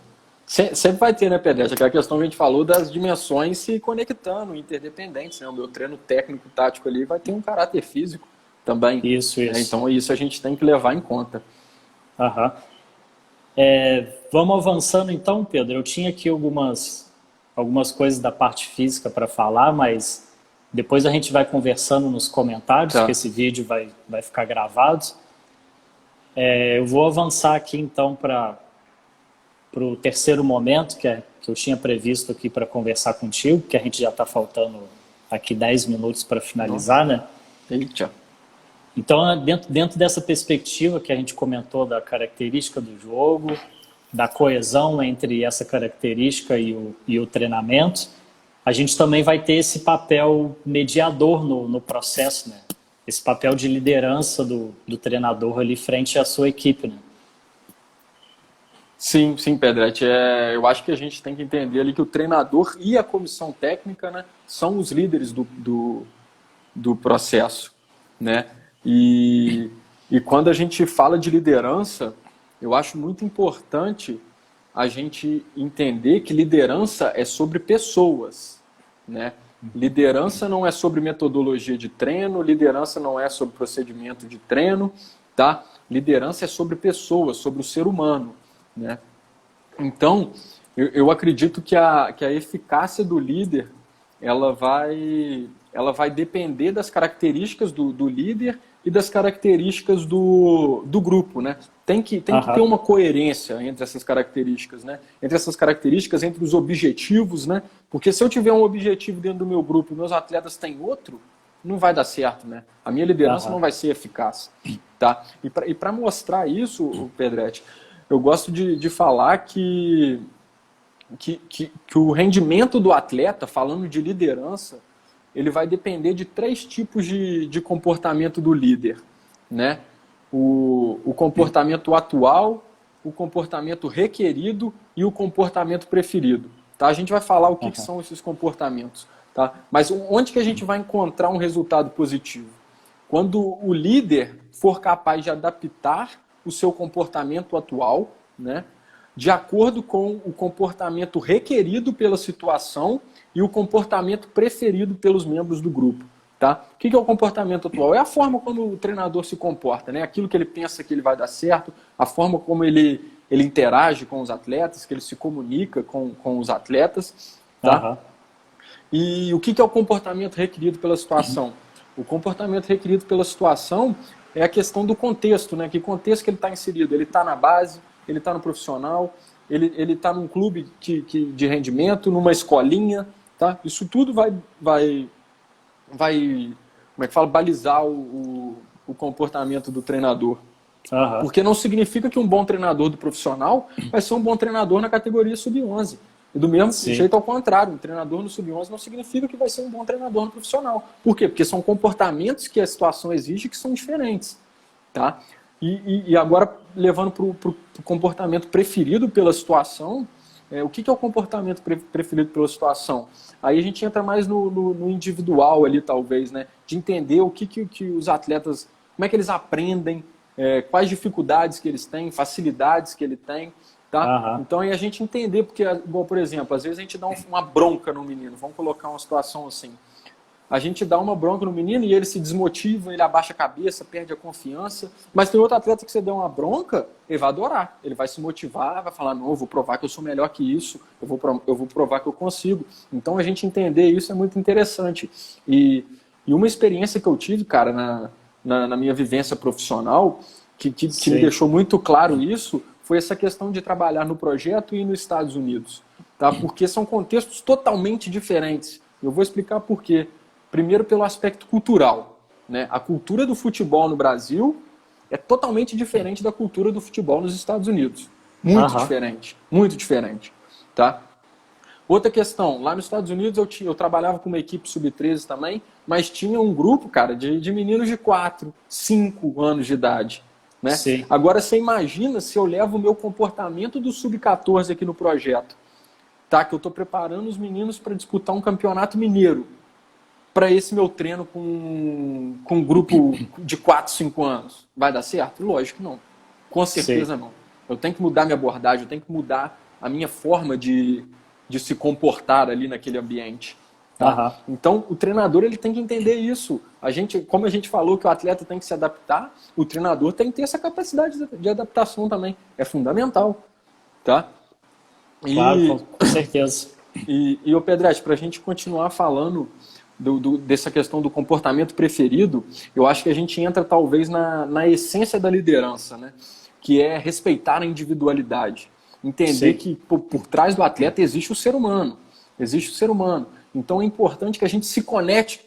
Sempre vai ter, né, Pedro? Aquela questão que a gente falou das dimensões se conectando, interdependentes, né? O meu treino técnico, tático ali vai ter um caráter físico também, Isso, né? isso. Então isso a gente tem que levar em conta. Aham. Vamos avançando então, Pedro. Eu tinha aqui algumas coisas da parte física para falar, mas depois a gente vai conversando nos comentários, que Tá. esse vídeo vai ficar gravado. Eu vou avançar aqui então para o terceiro momento que eu tinha previsto aqui para conversar contigo, que a gente já está faltando aqui 10 minutos para finalizar, né? Eita. Então, dentro dessa perspectiva que a gente comentou da característica do jogo, da coesão entre essa característica e o treinamento, a gente também vai ter esse papel mediador no processo, né? Esse papel de liderança do treinador ali frente à sua equipe, né? Sim, sim, Pedretti. Eu acho que a gente tem que entender ali que o treinador e a comissão técnica, né, são os líderes do processo, né? E quando a gente fala de liderança, eu acho muito importante a gente entender que liderança é sobre pessoas, né? Liderança não é sobre metodologia de treino, liderança não é sobre procedimento de treino, tá? Liderança é sobre pessoas, sobre o ser humano, né? Então, eu acredito que a eficácia do líder ela vai depender das características do líder e das características do grupo, né? Tem que ter uma coerência entre essas características, né? Entre essas características, entre os objetivos, né? Porque se eu tiver um objetivo dentro do meu grupo e meus atletas têm outro, não vai dar certo, né? A minha liderança não vai ser eficaz, tá? E para mostrar isso, Pedretti, eu gosto de falar que o rendimento do atleta, falando de liderança, ele vai depender de 3 tipos de comportamento do líder, né? O comportamento atual, o comportamento requerido e o comportamento preferido. Tá? A gente vai falar o que são esses comportamentos. Tá? Mas onde que a gente vai encontrar um resultado positivo? Quando o líder for capaz de adaptar o seu comportamento atual, né, de acordo com o comportamento requerido pela situação e o comportamento preferido pelos membros do grupo. Tá? O que é o comportamento atual? É a forma como o treinador se comporta, né? Aquilo que ele pensa que ele vai dar certo, a forma como ele interage com os atletas, que ele se comunica com os atletas. Tá? E o que é o comportamento requerido pela situação? O comportamento requerido pela situação é a questão do contexto, né? Que contexto que ele está inserido? Ele está na base, ele está no profissional, ele está num clube de rendimento, numa escolinha, tá? Isso tudo vai como é que fala, balizar o comportamento do treinador. Porque não significa que um bom treinador do profissional vai ser um bom treinador na categoria sub-11. E do mesmo jeito ao contrário, um treinador no sub-11 não significa que vai ser um bom treinador no profissional. Por quê? Porque são comportamentos que a situação exige que são diferentes. Tá? E agora, levando para o comportamento preferido pela situação, o que é o comportamento preferido pela situação? Aí a gente entra mais no individual ali, talvez, né? De entender o que os atletas, como é que eles aprendem, quais dificuldades que eles têm, facilidades que ele tem. Tá? Então aí a gente entender, porque, bom, por exemplo, às vezes a gente dá uma bronca no menino, vamos colocar uma situação assim. A gente dá uma bronca no menino e ele se desmotiva, ele abaixa a cabeça, perde a confiança. Mas tem outro atleta que você deu uma bronca, ele vai adorar. Ele vai se motivar, vai falar, não, eu vou provar que eu sou melhor que isso, eu vou provar que eu consigo. Então a gente entender isso é muito interessante. E uma experiência que eu tive, cara, na minha vivência profissional, que me deixou muito claro isso, foi essa questão de trabalhar no projeto e nos Estados Unidos. Tá? Porque são contextos totalmente diferentes. Eu vou explicar por quê. Primeiro, pelo aspecto cultural. Né? A cultura do futebol no Brasil é totalmente diferente da cultura do futebol nos Estados Unidos. Muito diferente. Muito diferente. Tá? Outra questão. Lá nos Estados Unidos eu trabalhava com uma equipe sub-13 também, mas tinha um grupo, cara, de meninos de 4, 5 anos de idade. Né? Agora, você imagina se eu levo o meu comportamento do sub-14 aqui no projeto. Tá? Que eu estou preparando os meninos para disputar um campeonato mineiro. Para esse meu treino com um grupo de 4, 5 anos. Vai dar certo? Lógico que não. Com certeza não. Eu tenho que mudar minha abordagem, eu tenho que mudar a minha forma de se comportar ali naquele ambiente. Tá? Então, o treinador ele tem que entender isso. Como a gente falou que o atleta tem que se adaptar, o treinador tem que ter essa capacidade de adaptação também. É fundamental. Tá? Claro, com certeza. E o Pedretti, para a gente continuar falando dessa questão do comportamento preferido, eu acho que a gente entra talvez na essência da liderança, né? Que é respeitar a individualidade. Entender que por trás do atleta existe o ser humano. Existe o ser humano. Então é importante que a gente se conecte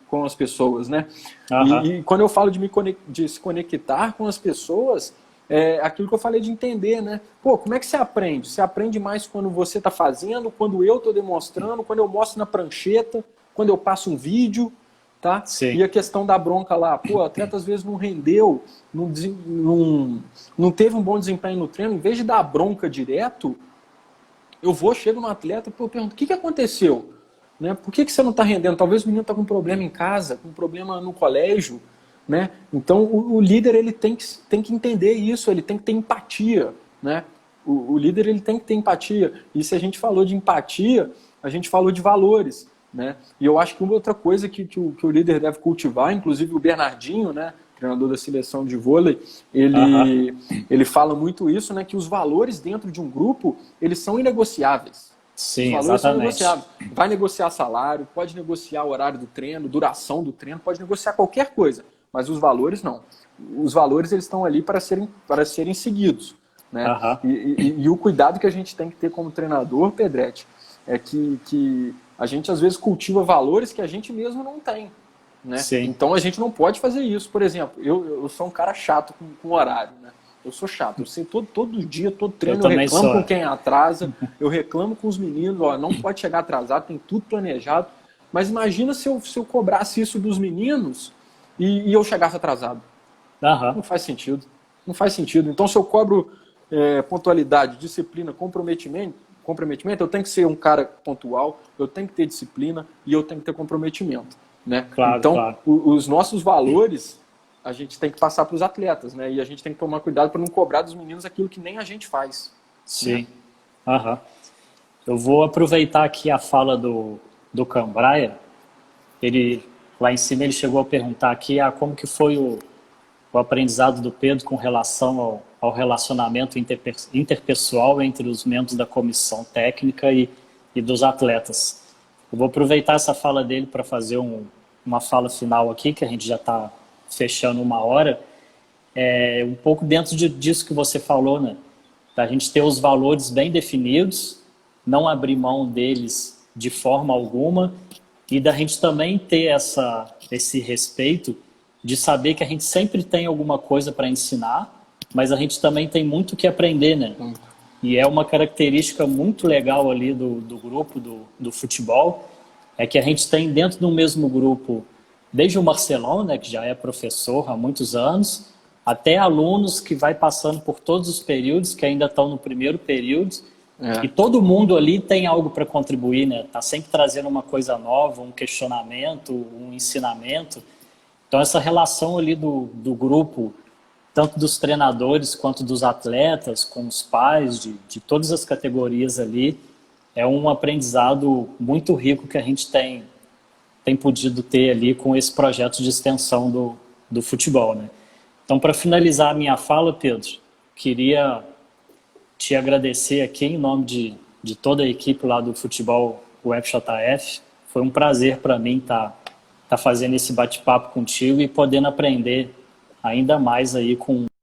com as pessoas, né? E quando eu falo de se conectar com as pessoas, é aquilo que eu falei de entender, né? Pô, como é que você aprende? Você aprende mais quando você está fazendo, quando eu estou demonstrando, quando eu mostro na prancheta, quando eu passo um vídeo, tá? E a questão da bronca lá, pô, o atleta às vezes não rendeu, não teve um bom desempenho no treino, em vez de dar bronca direto, chego no atleta e pergunto, o que aconteceu? Né? Por que você não está rendendo? Talvez o menino está com um problema em casa, com um problema no colégio, né? Então o líder ele tem que entender isso, ele tem que ter empatia, né? O líder ele tem que ter empatia. E se a gente falou de empatia, a gente falou de valores, né? E eu acho que uma outra coisa que o líder deve cultivar, inclusive o Bernardinho, né? Treinador da seleção de vôlei, ele fala muito isso, né? Que os valores dentro de um grupo eles são inegociáveis. Sim, os valores são exatamente. negociáveis. Vai negociar salário, pode negociar o horário do treino, duração do treino, pode negociar qualquer coisa. Mas os valores não. Os valores eles estão ali para serem seguidos, né? E o cuidado que a gente tem que ter como treinador, Pedretti, é que a gente às vezes cultiva valores que a gente mesmo não tem, né? Então a gente não pode fazer isso. Por exemplo, eu sou um cara chato com horário, né? Eu sou chato. Eu sei todo dia, todo treino eu reclamo com quem atrasa, eu reclamo com os meninos, ó, não pode chegar atrasado, tem tudo planejado. Mas imagina se eu cobrasse isso dos meninos e eu chegasse atrasado. Não faz sentido. Não faz sentido. Então, se eu cobro pontualidade, disciplina, comprometimento, eu tenho que ser um cara pontual, eu tenho que ter disciplina e eu tenho que ter comprometimento, né? Então, os nossos valores a gente tem que passar para os atletas, né? E a gente tem que tomar cuidado para não cobrar dos meninos aquilo que nem a gente faz. Sim. Né? Eu vou aproveitar aqui a fala do Cambraia. Lá em cima ele chegou a perguntar aqui como que foi o aprendizado do Pedro com relação ao relacionamento interpessoal entre os membros da comissão técnica e dos atletas. Eu vou aproveitar essa fala dele para fazer uma fala final aqui, que a gente já está fechando 1 hora. Um pouco dentro disso que você falou, né? Da gente ter os valores bem definidos, não abrir mão deles de forma alguma, e da gente também ter esse respeito de saber que a gente sempre tem alguma coisa para ensinar, mas a gente também tem muito que aprender, né? E é uma característica muito legal ali do grupo do futebol, é que a gente tem dentro do mesmo grupo, desde o Marcelão, né, que já é professor há muitos anos, até alunos que vai passando por todos os períodos, que ainda estão no primeiro período, e todo mundo ali tem algo para contribuir, né? Tá sempre trazendo uma coisa nova, um questionamento, um ensinamento. Então essa relação ali do grupo, tanto dos treinadores quanto dos atletas, com os pais, de todas as categorias ali, é um aprendizado muito rico que a gente tem podido ter ali com esse projeto de extensão do futebol, né? Então, para finalizar a minha fala, Pedro, queria te agradecer aqui em nome de toda a equipe lá do futebol UFJF. Foi um prazer para mim estar fazendo esse bate-papo contigo e podendo aprender ainda mais aí com